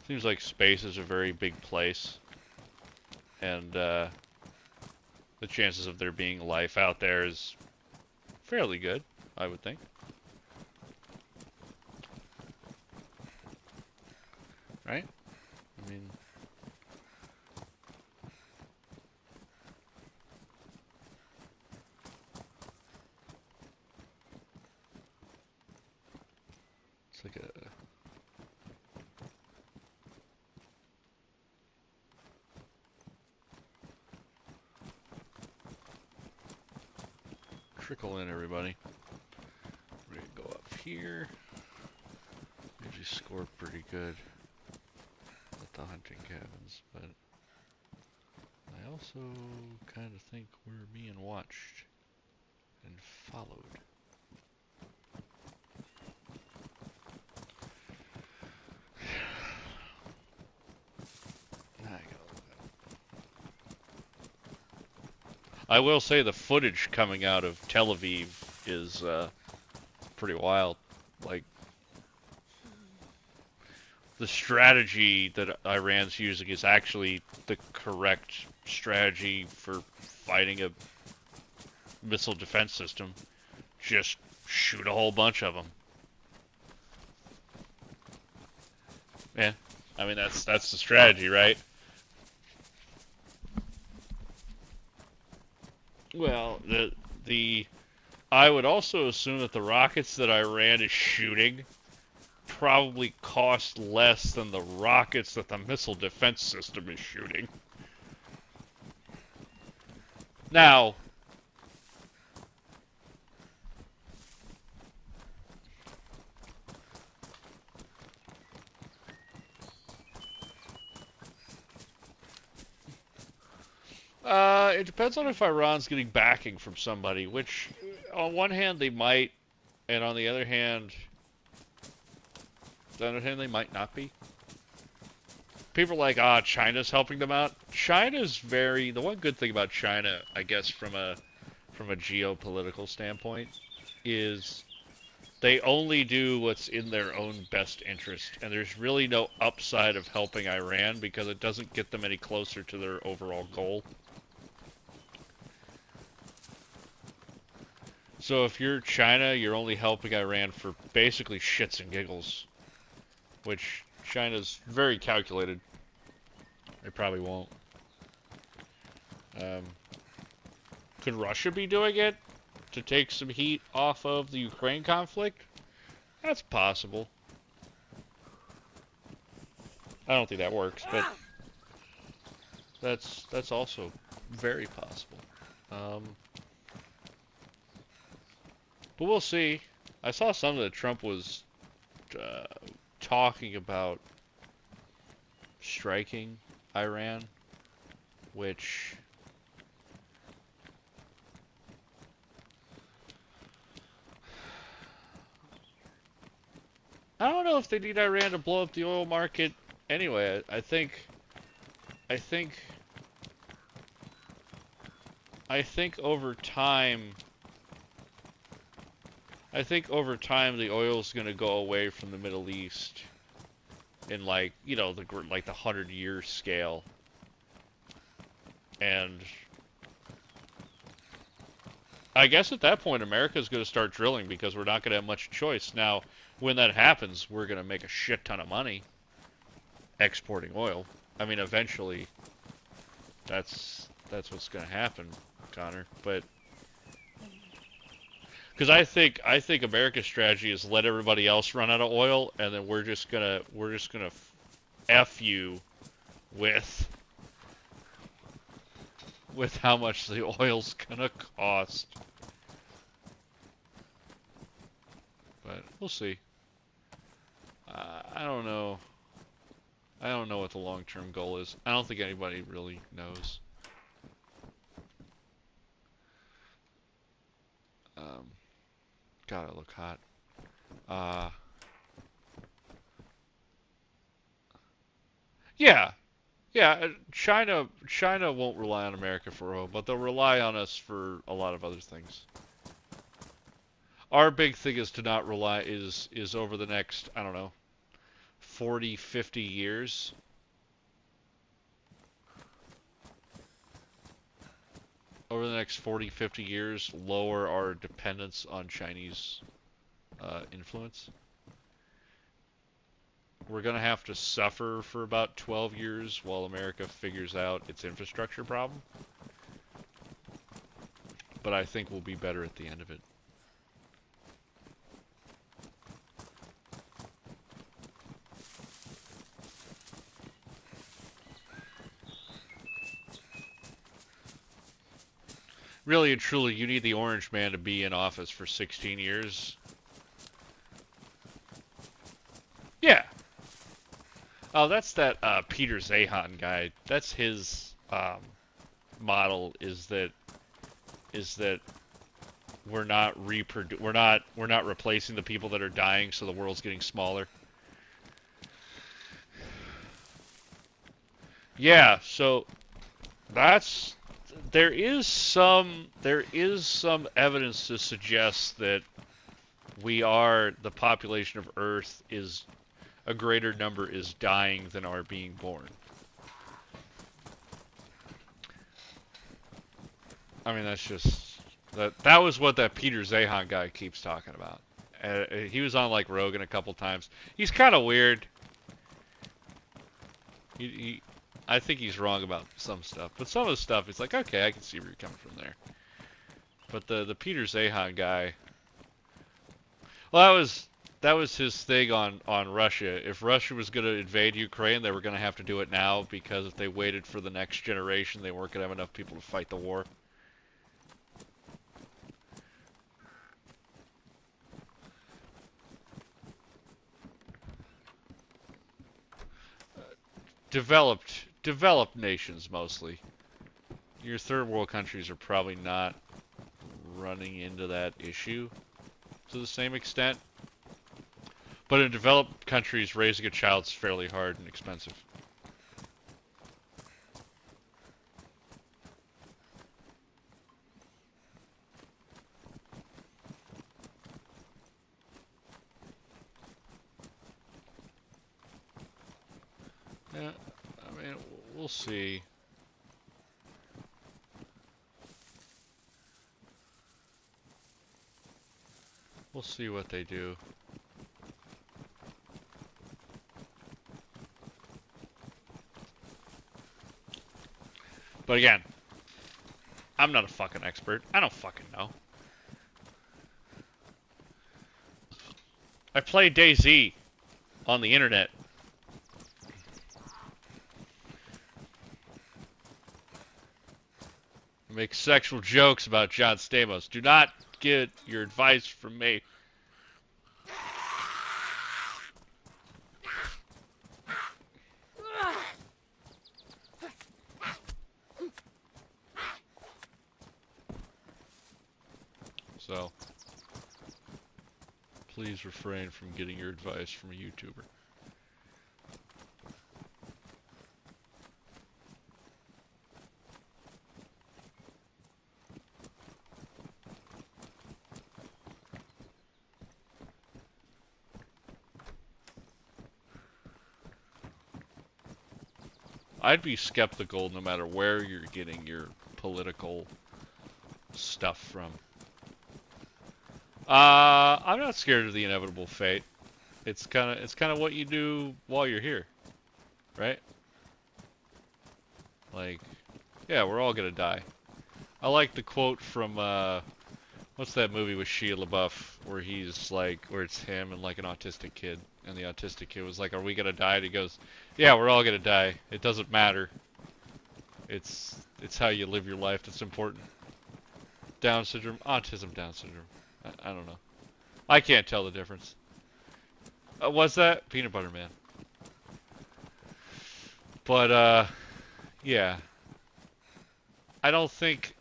seems like space is a very big place. And, the chances of there being life out there is fairly good, I would think. Right? I mean... It's like a... trickle in, everybody. We're gonna go up here. Usually score pretty good at the hunting cabins, but I also kind of think we're being watched and followed. I will say the footage coming out of Tel Aviv is pretty wild. Like, the strategy that Iran's using is actually the correct strategy for fighting a missile defense system. Just shoot a whole bunch of them. Yeah, I mean that's the strategy, right? Well, the I would also assume that the rockets that Iran is shooting probably cost less than the rockets that the missile defense system is shooting. Now, it depends on if Iran's getting backing from somebody, which on one hand they might, and on the other hand they might not be. People are like, China's helping them out. The one good thing about China, I guess, from a geopolitical standpoint, is they only do what's in their own best interest, and there's really no upside of helping Iran because it doesn't get them any closer to their overall goal. So if you're China, you're only helping Iran for basically shits and giggles, which China's very calculated. They probably won't. Could Russia be doing it to take some heat off of the Ukraine conflict? That's possible. I don't think that works, but that's also very possible. But we'll see. I saw something that Trump was talking about striking Iran, which I don't know if they need Iran to blow up the oil market anyway. I think over time the oil's going to go away from the Middle East in like the 100-year scale. And I guess at that point America's going to start drilling because we're not going to have much choice. Now, when that happens, we're going to make a shit ton of money exporting oil. I mean, eventually that's what's going to happen, Connor. But because I think America's strategy is let everybody else run out of oil, and then we're just gonna f you with how much the oil's gonna cost. But we'll see. I don't know. I don't know what the long-term goal is. I don't think anybody really knows. God, I look hot. Yeah, China won't rely on America for oil, but they'll rely on us for a lot of other things. Our big thing is to not rely is over the next, I don't know, 40, 50 years. Over the next 40, 50 years, lower our dependence on Chinese influence. We're going to have to suffer for about 12 years while America figures out its infrastructure problem. But I think we'll be better at the end of it. really and truly, you need the Orange Man to be in office for 16 years. Yeah. Oh, that's that Peter Zahan guy. That's his model. Is that we're not replacing the people that are dying, so the world's getting smaller. Yeah. So that's there is some evidence to suggest that the population of Earth is a greater number is dying than are being born. I mean, that's just that was what that Peter Zahan guy keeps talking about. He was on like Rogan a couple times. He's kind of weird. He, I think he's wrong about some stuff, but some of the stuff it's like, okay, I can see where you're coming from there. But the Peter Zahan guy, well, that was his thing on Russia. If Russia was going to invade Ukraine, they were going to have to do it now because if they waited for the next generation, they weren't going to have enough people to fight the war. Developed nations mostly. Your third world countries are probably not running into that issue to the same extent. But in developed countries, raising a child's fairly hard and expensive. Yeah, I mean, we'll see. We'll see what they do. But again, I'm not a fucking expert. I don't fucking know. I play DayZ on the internet. I make sexual jokes about John Stamos. Do not get your advice from me. So, please refrain from getting your advice from a YouTuber. I'd be skeptical no matter where you're getting your political stuff from. I'm not scared of the inevitable fate. It's kind of what you do while you're here, right? Like, yeah, we're all gonna die. I like the quote from what's that movie with Shia LaBeouf where he's like, where it's him and like an autistic kid, and the autistic kid was like, "Are we gonna die?" And he goes, "Yeah, we're all gonna die. It doesn't matter. It's how you live your life that's important." Down syndrome, autism, Down syndrome. I don't know. I can't tell the difference. What's that? Peanut Butter Man. But yeah. I don't think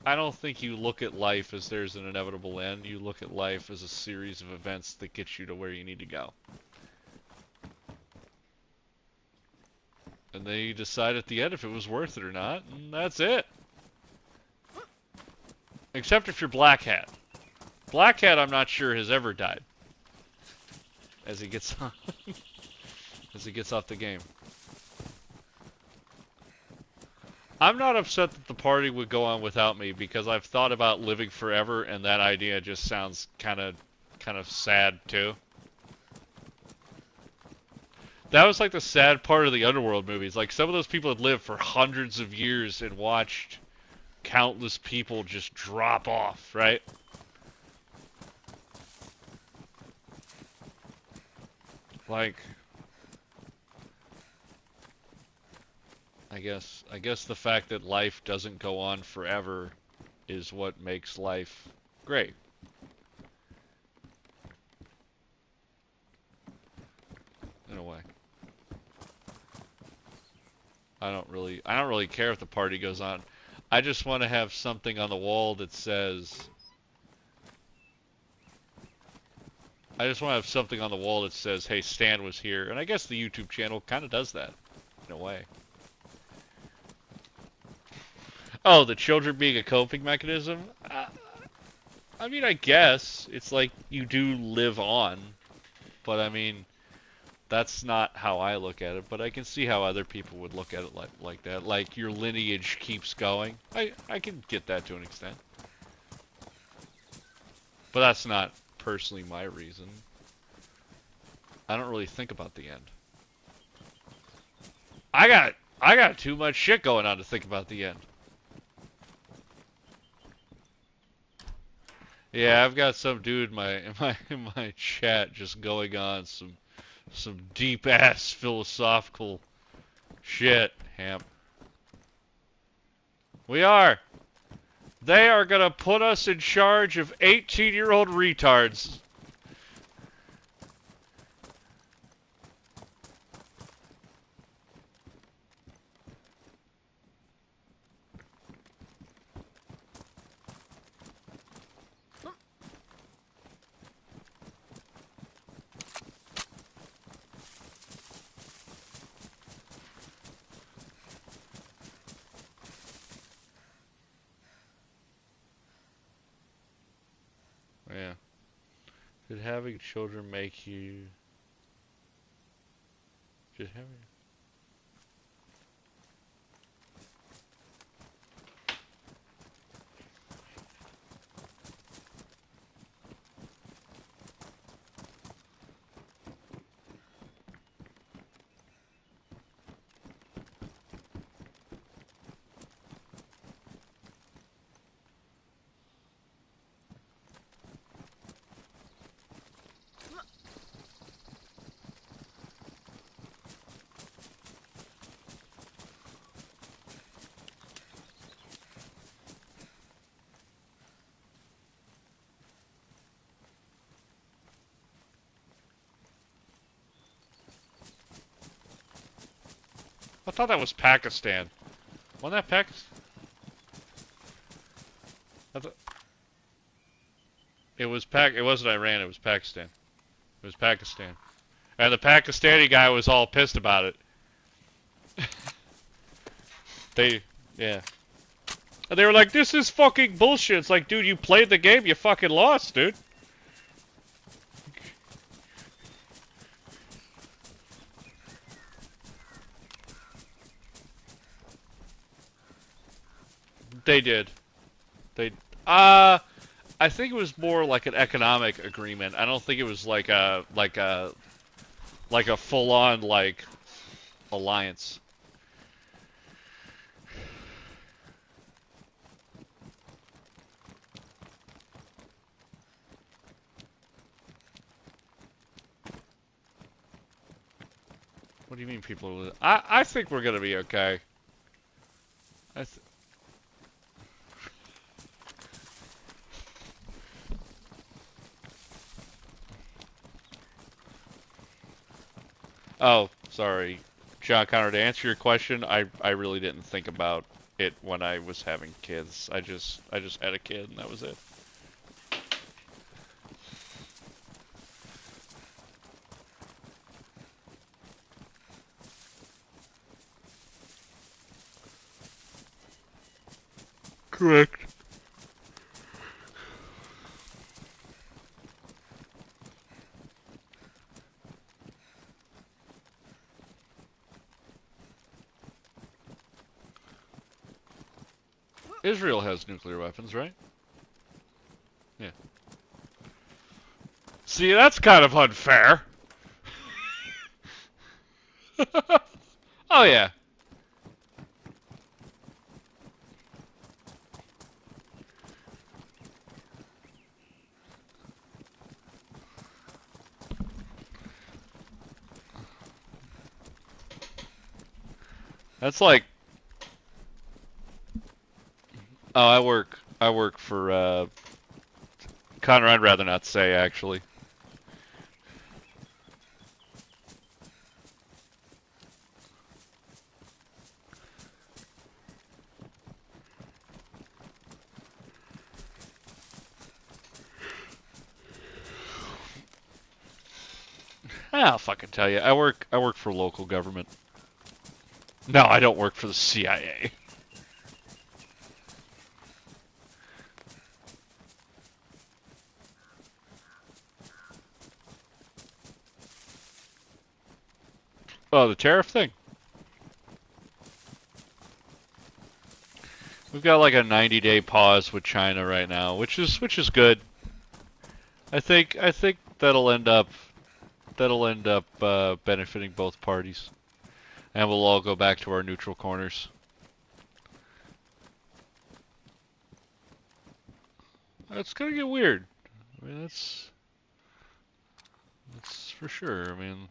you look at life as there's an inevitable end. You look at life as a series of events that get you to where you need to go. And then you decide at the end if it was worth it or not, and that's it. Except if you're Black Hat. Black Hat, I'm not sure has ever died as he gets on, as he gets off the game. I'm not upset that the party would go on without me because I've thought about living forever, and that idea just sounds kind of sad too. That was like the sad part of the Underworld movies. Like some of those people had lived for hundreds of years and watched countless people just drop off, right? Like, I guess the fact that life doesn't go on forever is what makes life great. In a way. I don't really care if the party goes on. I just want to have something on the wall that says I just want to have something on the wall that says, "Hey, Stan was here." And I guess the YouTube channel kind of does that in a way. Oh, the children being a coping mechanism? I mean, I guess it's like you do live on, but I mean, that's not how I look at it, but I can see how other people would look at it like that. Like your lineage keeps going. I can get that to an extent. But that's not personally my reason. I don't really think about the end. I got too much shit going on to think about the end. Yeah, I've got some dude in my chat just going on some deep ass philosophical shit, Hamp. We are. They are gonna put us in charge of 18-year-old retards. Yeah. Did having children make you... Did having... I thought that was Pakistan. Wasn't that Pakistan? It was It wasn't Iran. It was Pakistan. It was Pakistan. And the Pakistani guy was all pissed about it. Yeah. And they were like, "This is fucking bullshit." It's like, dude, you played the game. You fucking lost, dude. They did. They. I think it was more like an economic agreement. I don't think it was like a full-on like alliance. What do you mean people? I think we're gonna be okay. I th Oh, sorry, John Connor. To answer your question, I really didn't think about it when I was having kids. I just had a kid and that was it. Correct. Israel has nuclear weapons, right? Yeah. See, that's kind of unfair. Oh yeah. That's like, oh, I work I work for Connor. I'd rather not say actually. I'll fucking tell you. I work for local government. No, I don't work for the CIA. Oh, the tariff thing. We've got like a 90-day pause with China right now, which is good. I think that'll end up benefiting both parties, and we'll all go back to our neutral corners. It's gonna get weird. I mean, that's for sure. I mean,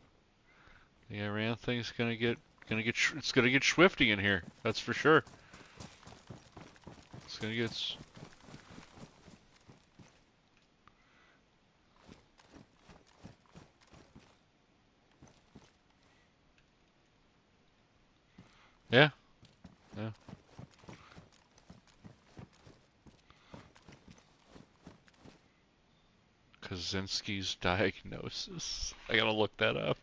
the Iran thing's it's gonna get swifty in here. That's for sure. It's gonna get. Yeah. Yeah. Kaczynski's diagnosis. I gotta look that up.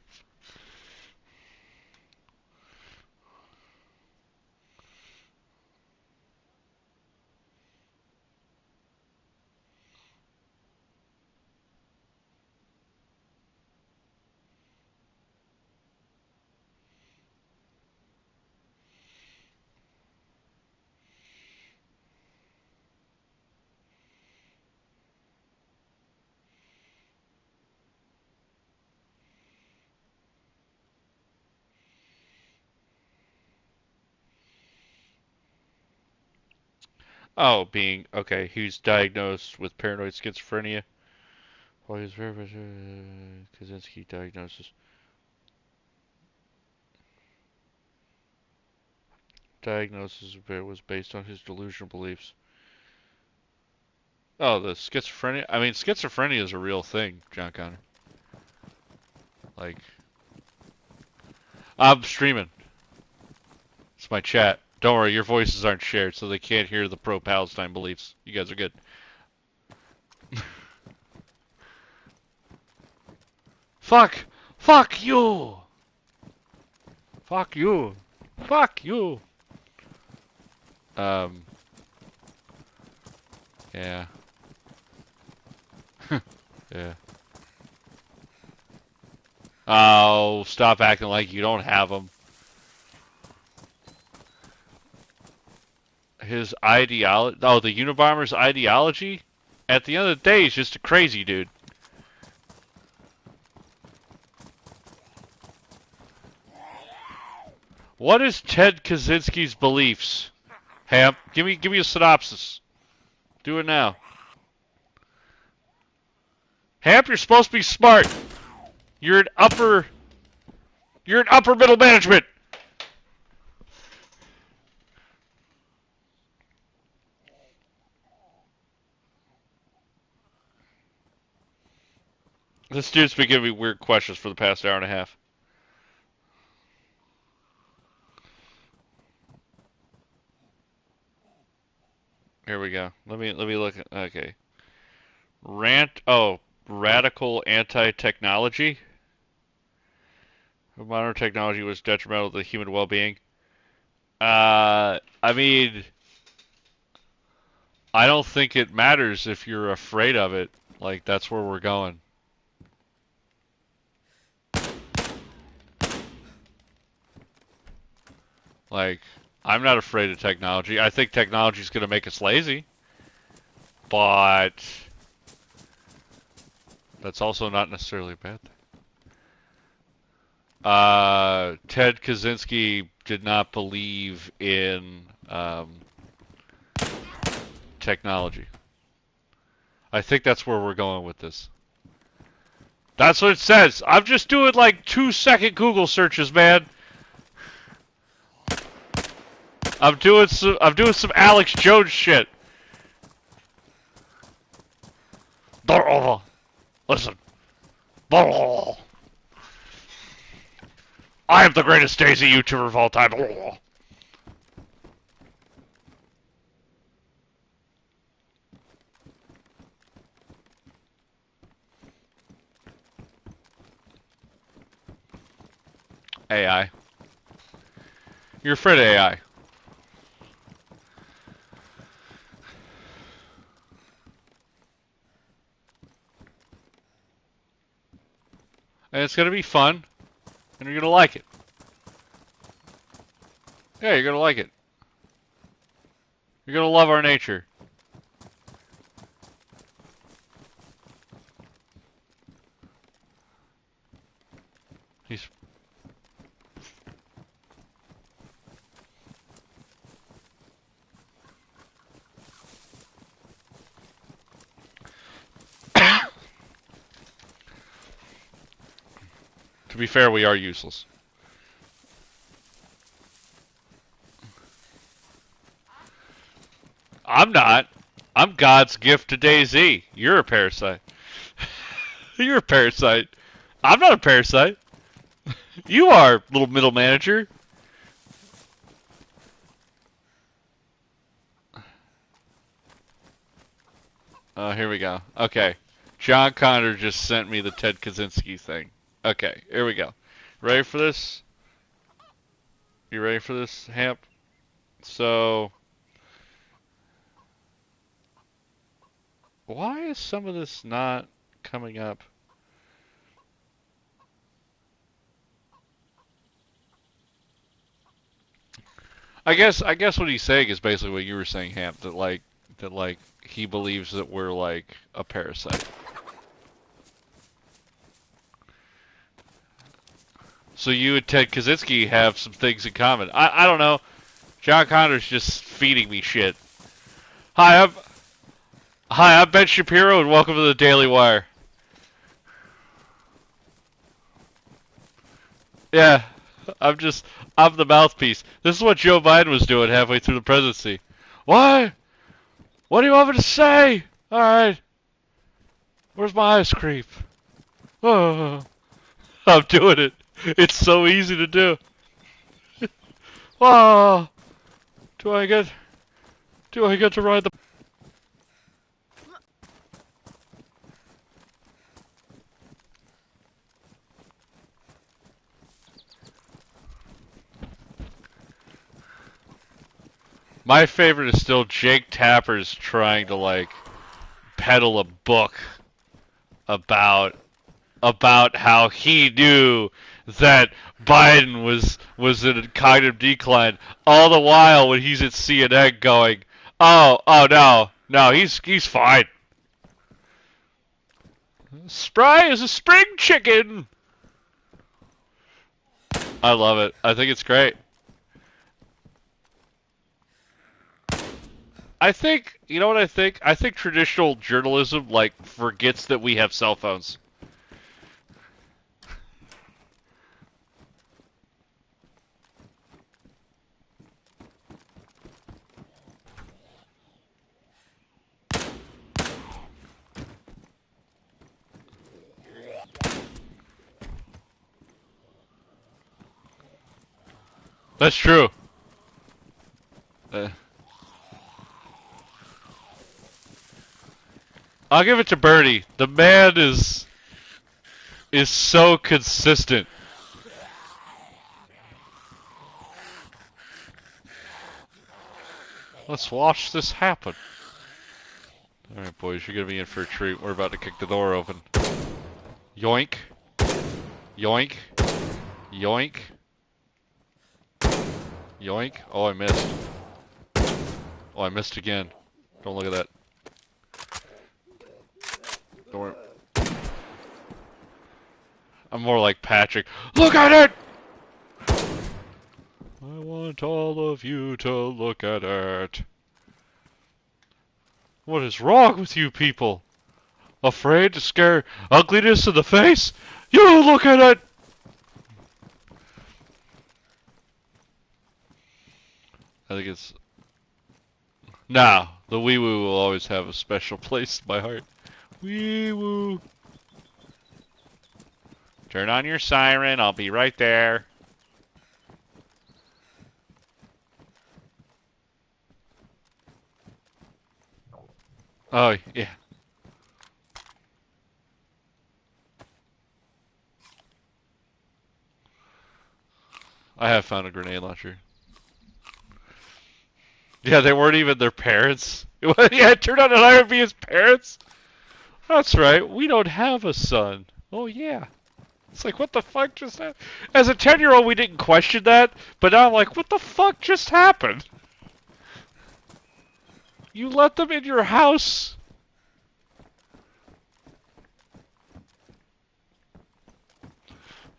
Oh, being okay. He's diagnosed with paranoid schizophrenia. Well, he's very Kaczynski diagnosis. Diagnosis was based on his delusional beliefs. Oh, the schizophrenia. I mean, schizophrenia is a real thing, John Connor. Like, I'm streaming. It's my chat. Don't worry, your voices aren't shared, so they can't hear the pro-Palestine beliefs. You guys are good. Fuck! Fuck you! Fuck you! Fuck you! Yeah. Yeah. Oh, stop acting like you don't have them. His ideology. Oh, the Unabomber's ideology? At the end of the day, he's just a crazy dude. What is Ted Kaczynski's beliefs? Hamp, give me a synopsis. Do it now. Hamp, you're supposed to be smart. You're an upper middle management. This dude's been giving me weird questions for the past hour and a half. Here we go. Let me look at, okay. Radical anti-technology. Modern technology was detrimental to human well-being. I mean, I don't think it matters if you're afraid of it. Like, that's where we're going. Like, I'm not afraid of technology. I think technology is going to make us lazy. But that's also not necessarily a bad thing. Ted Kaczynski did not believe in technology. I think that's where we're going with this. That's what it says. I'm just doing like 2-second Google searches, man. I'm doing some Alex Jones shit. Listen. I am the greatest DayZ YouTuber of all time. AI. You're afraid of AI. And it's going to be fun, and you're going to like it. Yeah, you're going to like it. You're going to love our nature. He's... To be fair, we are useless. I'm not. I'm God's gift to DayZ. You're a parasite. You're a parasite. I'm not a parasite. You are, little middle manager. Oh, here we go. Okay. John Connor just sent me the Ted Kaczynski thing. Okay, here we go. Ready for this? You ready for this, Hamp? So, why is some of this not coming up? I guess what he's saying is basically what you were saying, Hamp, that he believes that we're like a parasite. So you and Ted Kaczynski have some things in common. I don't know. John Connor's just feeding me shit. Hi, I'm Ben Shapiro, and welcome to the Daily Wire. Yeah, I'm the mouthpiece. This is what Joe Biden was doing halfway through the presidency. What? What do you want me to say? All right. Where's my ice cream? Oh, I'm doing it. It's so easy to do. Oh, do I get to ride the... My favorite is still Jake Tapper's trying to like peddle a book about how he knew that Biden was in a cognitive decline, all the while when he's at CNN going, oh no, he's fine. Spry is a spring chicken. I love it. I think it's great. I think, you know what I think? I think traditional journalism like forgets that we have cell phones. That's true. Uh, I'll give it to Bernie. The man is so consistent. Let's watch this happen. Alright, boys, you're gonna be in for a treat. We're about to kick the door open. Yoink. Yoink. Yoink. Yoink. Oh, I missed. Oh, I missed again. Don't look at that. Don't worry. I'm more like Patrick. Look at it! I want all of you to look at it. What is wrong with you people? Afraid to scare ugliness in the face? You look at it! I think it's... Nah, the wee woo will always have a special place in my heart. Wee woo. Turn on your siren. I'll be right there. Oh, yeah. I have found a grenade launcher. Yeah, they weren't even their parents. Yeah, it turned out that I would be his parents. That's right. We don't have a son. Oh, yeah. It's like, what the fuck just happened? As a 10-year-old, we didn't question that, but now I'm like, what the fuck just happened? You let them in your house.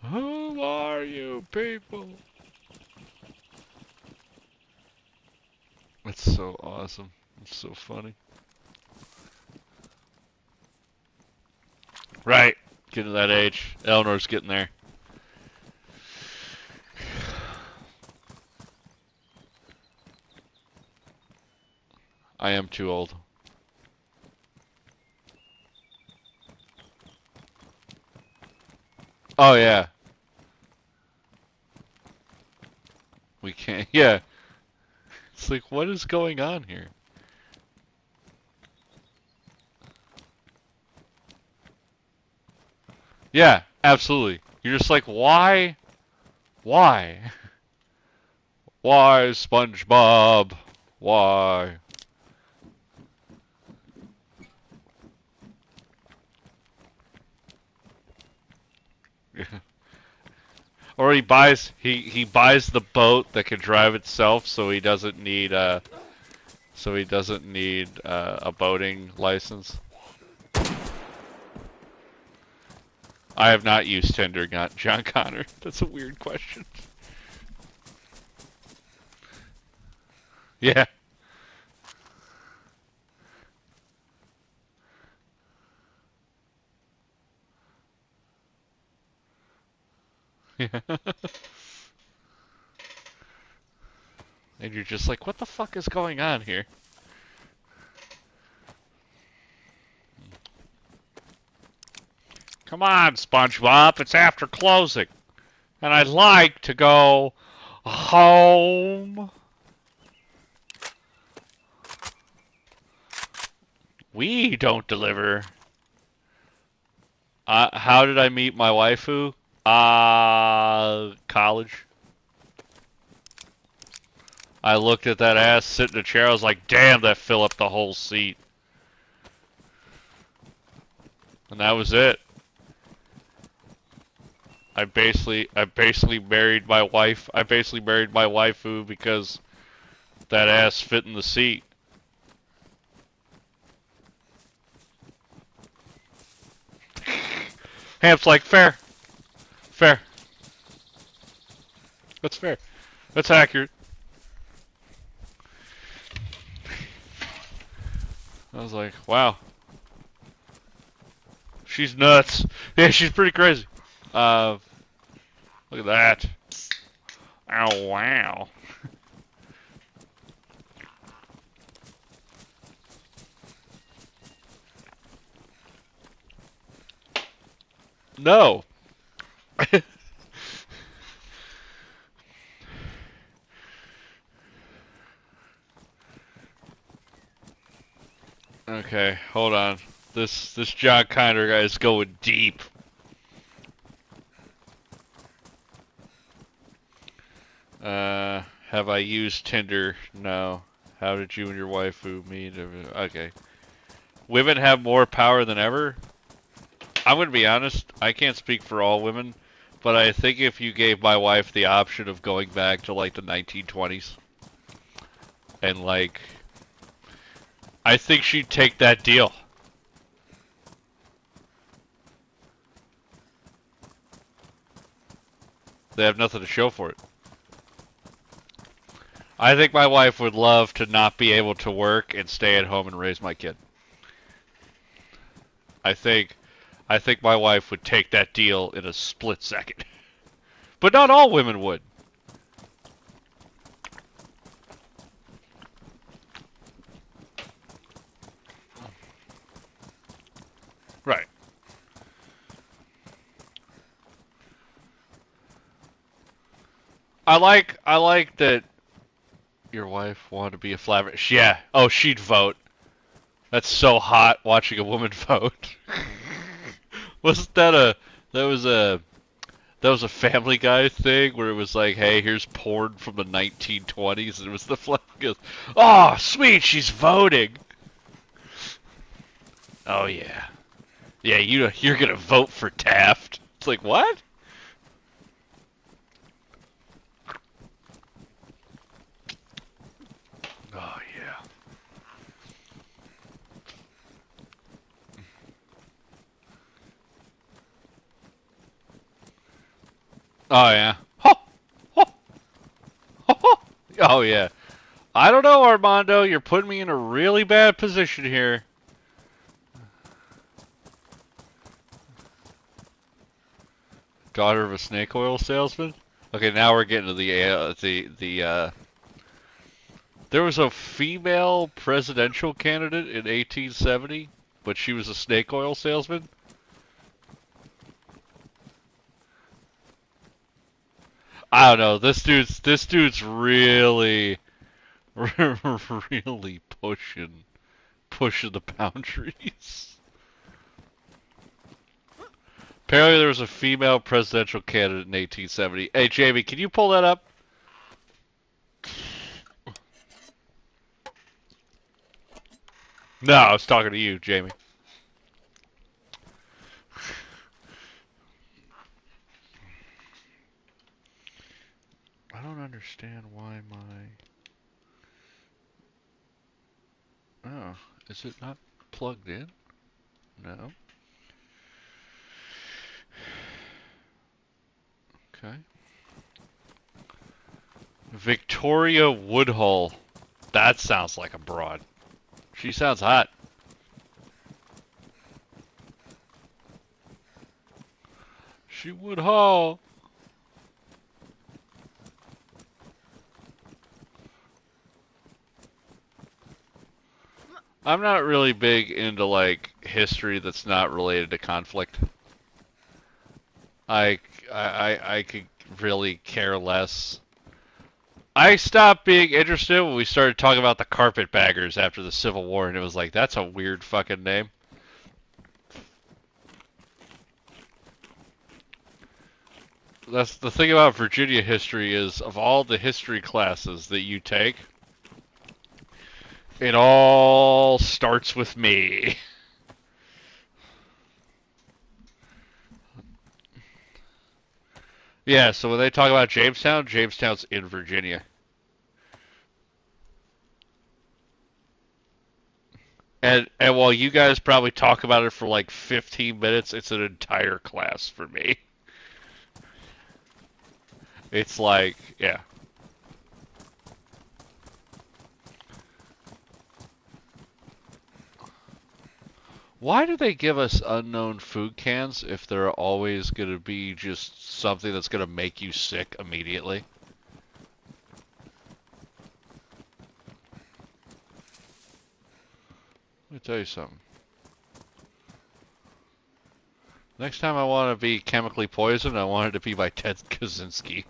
Who are you people? It's so awesome. It's so funny. Right. Getting to that age. Eleanor's getting there. I am too old. Oh, yeah. We can't. Yeah. It's like, what is going on here? Yeah, absolutely. You're just like, why? Why? Why, SpongeBob? Why? Or he buys the boat that can drive itself, so he doesn't need a boating license. I have not used Tinder, John Connor. That's a weird question. Yeah. Yeah. And you're just like, what the fuck is going on here? Come on, SpongeBob, it's after closing. And I'd like to go home. We don't deliver. How did I meet my waifu? College. I looked at that ass sitting in a chair. I was like, damn, that fill up the whole seat. And that was it. I basically married my wife. I basically married my waifu because that ass fit in the seat. Hamp's like, fair. Fair. That's fair. That's accurate. I was like, wow. She's nuts. Yeah, she's pretty crazy. Look at that. Oh, wow. No. Okay, hold on. This John Connor guy is going deep. Have I used Tinder? No. How did you and your waifu meet? Okay. Women have more power than ever? I'm gonna be honest, I can't speak for all women, but I think if you gave my wife the option of going back to like the 1920s, and like, I think she'd take that deal. They have nothing to show for it. I think my wife would love to not be able to work and stay at home and raise my kid. I think my wife would take that deal in a split second. But not all women would. I like that your wife wanted to be a flavor. Yeah. Oh, she'd vote. That's so hot watching a woman vote. Wasn't that a that was a that was a Family Guy thing where it was like, hey, here's porn from the 1920s, and it was the flag goes, oh, sweet, she's voting. Oh yeah, yeah, you're gonna vote for Taft. It's like what? Oh yeah. Oh yeah. Ho, ho, ho, ho. Oh yeah. I don't know, Armando. You're putting me in a really bad position here. Daughter of a snake oil salesman. Okay, now we're getting to the. There was a female presidential candidate in 1870, but she was a snake oil salesman. I don't know. This dude's really really pushing the boundaries. Apparently, there was a female presidential candidate in 1870. Hey, Jamie, can you pull that up? No, I was talking to you, Jamie. I don't understand why my. Oh, is it not plugged in? No. Okay. Victoria Woodhull. That sounds like a broad. She sounds hot. She Woodhull. I'm not really big into like history that's not related to conflict. I I could really care less. I stopped being interested when we started talking about the carpetbaggers after the Civil War, and it was like, that's a weird fucking name. That's the thing about Virginia history is, of all the history classes that you take, it all starts with me. Yeah, so when they talk about Jamestown, Jamestown's in Virginia. And while you guys probably talk about it for like 15 minutes, it's an entire class for me. It's like, yeah. Why do they give us unknown food cans if they're always going to be just something that's going to make you sick immediately? Let me tell you something. Next time I want to be chemically poisoned, I want it to be by Ted Kaczynski.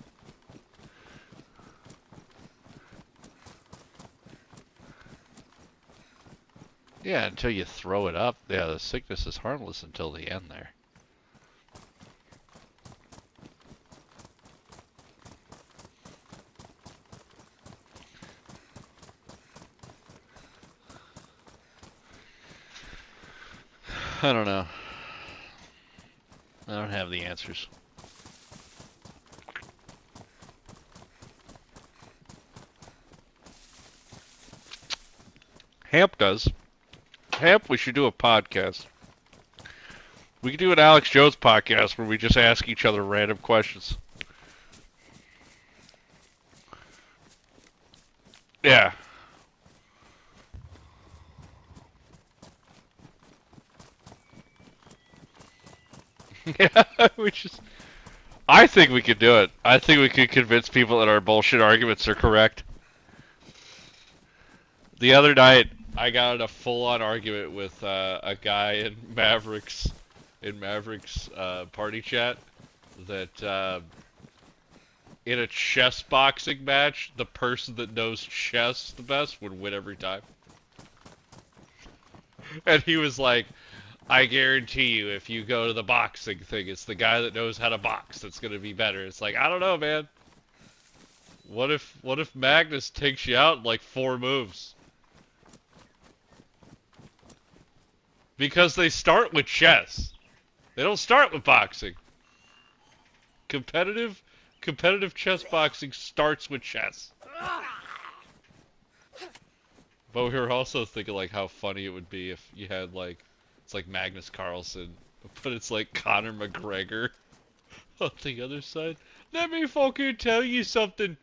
Yeah, until you throw it up. Yeah, the sickness is harmless until the end there. I don't know. I don't have the answers. Hamp does. Hamp, we should do a podcast. We could do an Alex Jones podcast where we just ask each other random questions. Yeah. Yeah, we just. I think we could do it. I think we could convince people that our bullshit arguments are correct. The other night, I got in a full-on argument with a guy in Mavericks party chat that in a chess boxing match, the person that knows chess the best would win every time. And he was like, I guarantee you, if you go to the boxing thing, it's the guy that knows how to box that's gonna be better. It's like, I don't know, man. What if Magnus takes you out in like 4 moves? Because they start with chess. They don't start with boxing. Competitive competitive chess boxing starts with chess. But we were also thinking like how funny it would be if you had like it's like Magnus Carlsen, but it's like Conor McGregor on the other side. Let me fucking tell you something.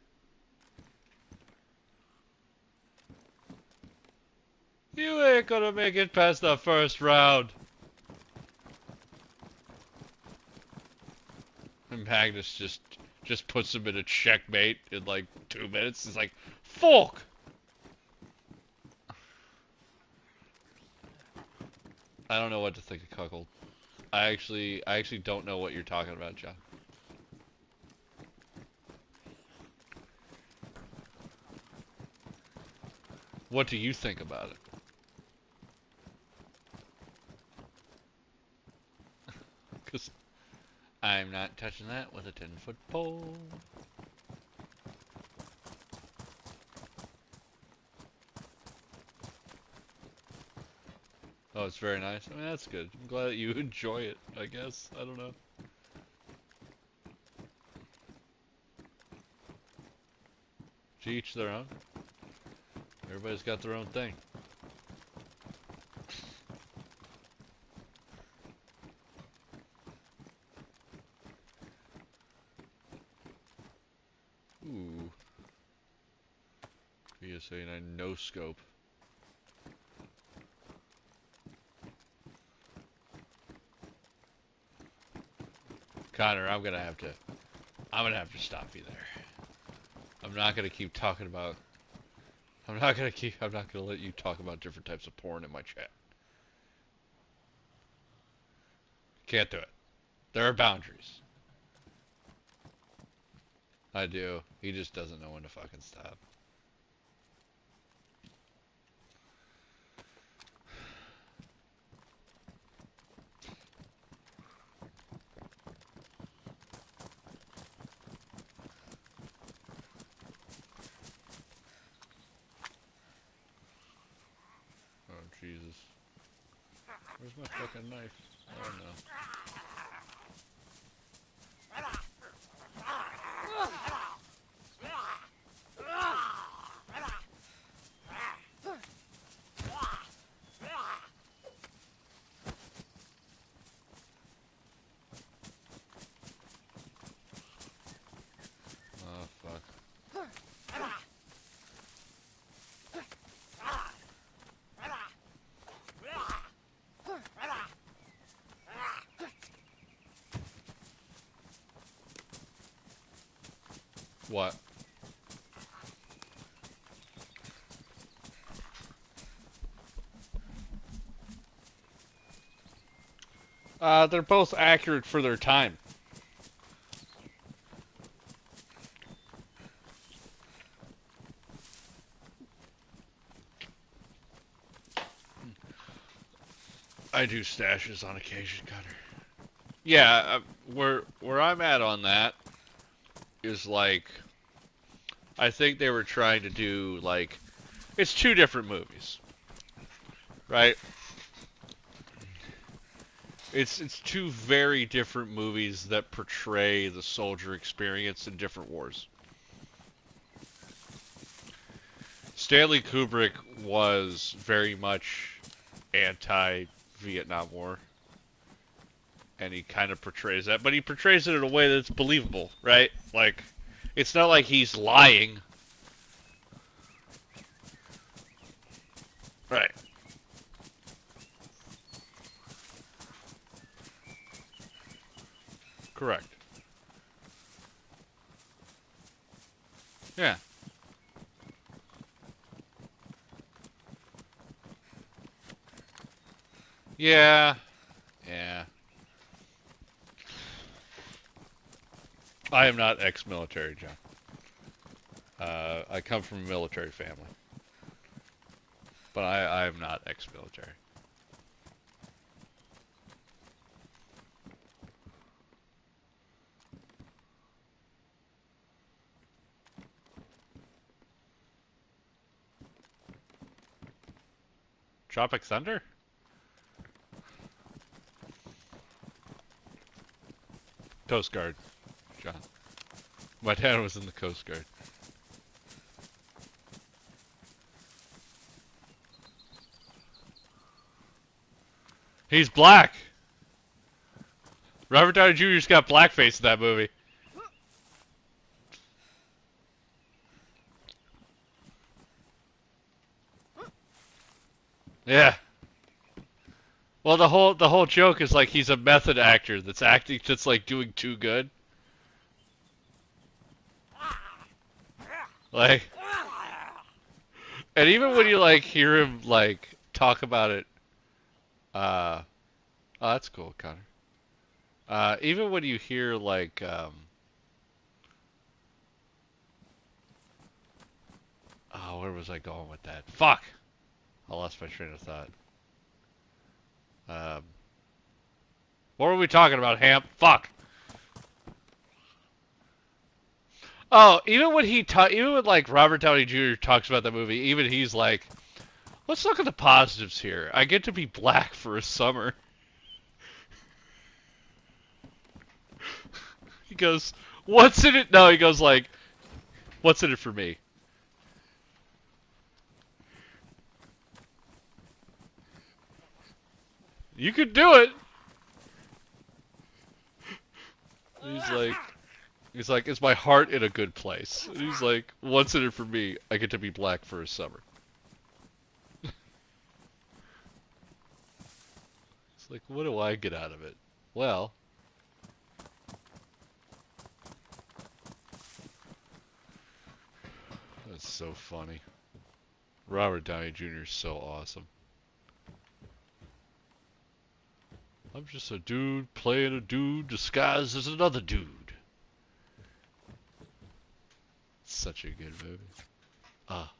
You ain't gonna make it past the first round. And Magnus just puts him in a checkmate in like 2 minutes. He's like, fuck. I don't know what to think of Cuckold. I actually don't know what you're talking about, John. What do you think about it? Because I'm not touching that with a 10-foot pole. Oh, it's very nice. I mean, that's good. I'm glad that you enjoy it, I guess. I don't know. To each their own. Everybody's got their own thing. Ooh. PSA 9 no scope. Connor, I'm gonna have to stop you there. I'm not gonna keep talking about I'm not gonna let you talk about different types of porn in my chat. Can't do it. There are boundaries. I do. He just doesn't know when to fucking stop. Oh, Jesus. Where's my fucking knife? Oh, no. Oh, fuck. What? They're both accurate for their time. I do stashes on occasion, Cutter. Yeah, where I'm at on that is like, I think they were trying to do like, it's 2 different movies, right? It's 2 very different movies that portray the soldier experience in different wars. Stanley Kubrick was very much anti-Vietnam War, and he kind of portrays that, but he portrays it in a way that's believable, right? Like, it's not like he's lying. Right. Correct. Yeah. Yeah. Yeah. I am not ex-military, John. I come from a military family. But I am not ex-military. Tropic Thunder? Coast Guard, John. My dad was in the Coast Guard. He's black! Robert Downey Jr.'s got blackface in that movie. Yeah. Well, the whole joke is like he's a method actor that's acting that's like doing too good. Like, and even when you like hear him like talk about it, oh, that's cool, Connor. Even when you hear like, oh, where was I going with that? Fuck! I lost my train of thought. Um, what were we talking about, Hamp? Fuck! Oh, even when like Robert Downey Jr. talks about the movie, even he's like, let's look at the positives here. I get to be black for a summer. He goes, what's in it? No, he goes like, what's in it for me? You could do it. He's like, is my heart in a good place? And he's like, what's in it for me? I get to be black for a summer. It's like, what do I get out of it? Well, that's so funny. Robert Downey Jr. is so awesome. I'm just a dude playing a dude disguised as another dude. Such a good movie. Ah.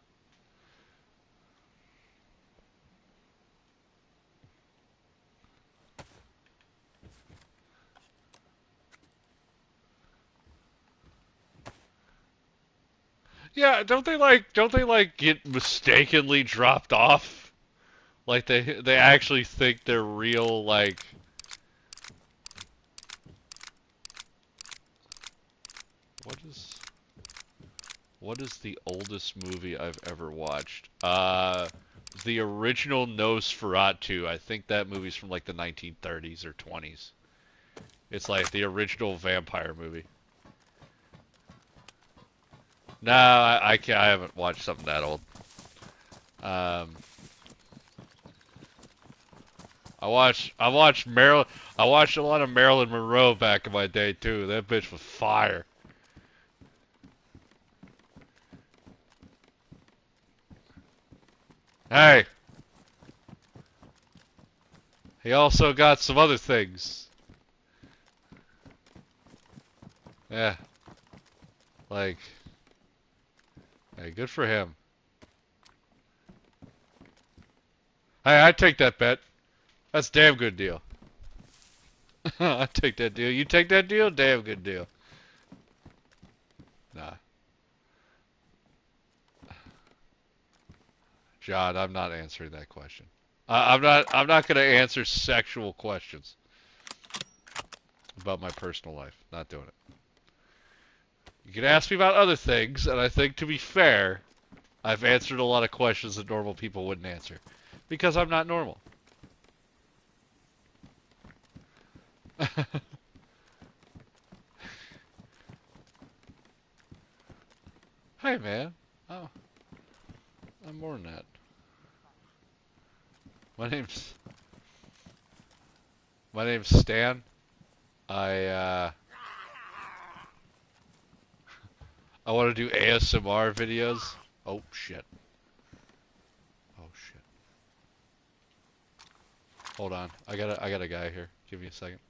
Yeah, don't they like get mistakenly dropped off? Like they actually think they're real like what is what is the oldest movie I've ever watched? The original Nosferatu. I think that movie's from like the 1930s or 20s. It's like the original vampire movie. No, I can't. I haven't watched something that old. Um, I watched a lot of Marilyn Monroe back in my day too. That bitch was fire. Hey, he also got some other things. Yeah, like, hey, good for him. Hey, I take that bet. That's a damn good deal. I take that deal. You take that deal? Damn good deal. Nah. John, I'm not answering that question. I'm not gonna answer sexual questions about my personal life. Not doing it. You can ask me about other things, and I think to be fair, I've answered a lot of questions that normal people wouldn't answer. Because I'm not normal. Hey man. Oh, I'm more than that. My name's my name's Stan. I I want to do ASMR videos. Oh shit. Oh shit. Hold on. I got a guy here. Give me a second.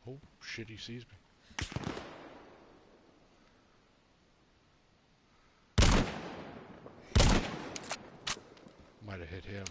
Oh, shit, he sees me. Might have hit him.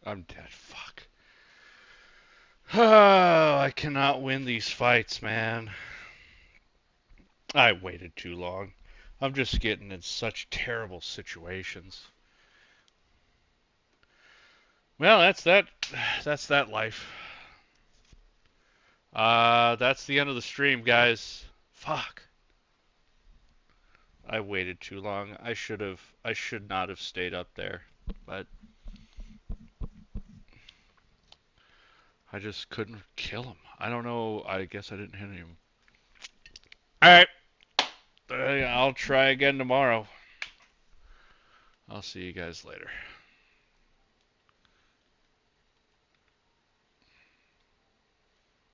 I'm dead. Fuck. Oh, I cannot win these fights, man. I waited too long. I'm just getting in such terrible situations. Well, that's that. That's that life. That's the end of the stream, guys. Fuck. I waited too long. I should not have stayed up there. But I just couldn't kill him. I don't know. I guess I didn't hit him. Alright. I'll try again tomorrow. I'll see you guys later.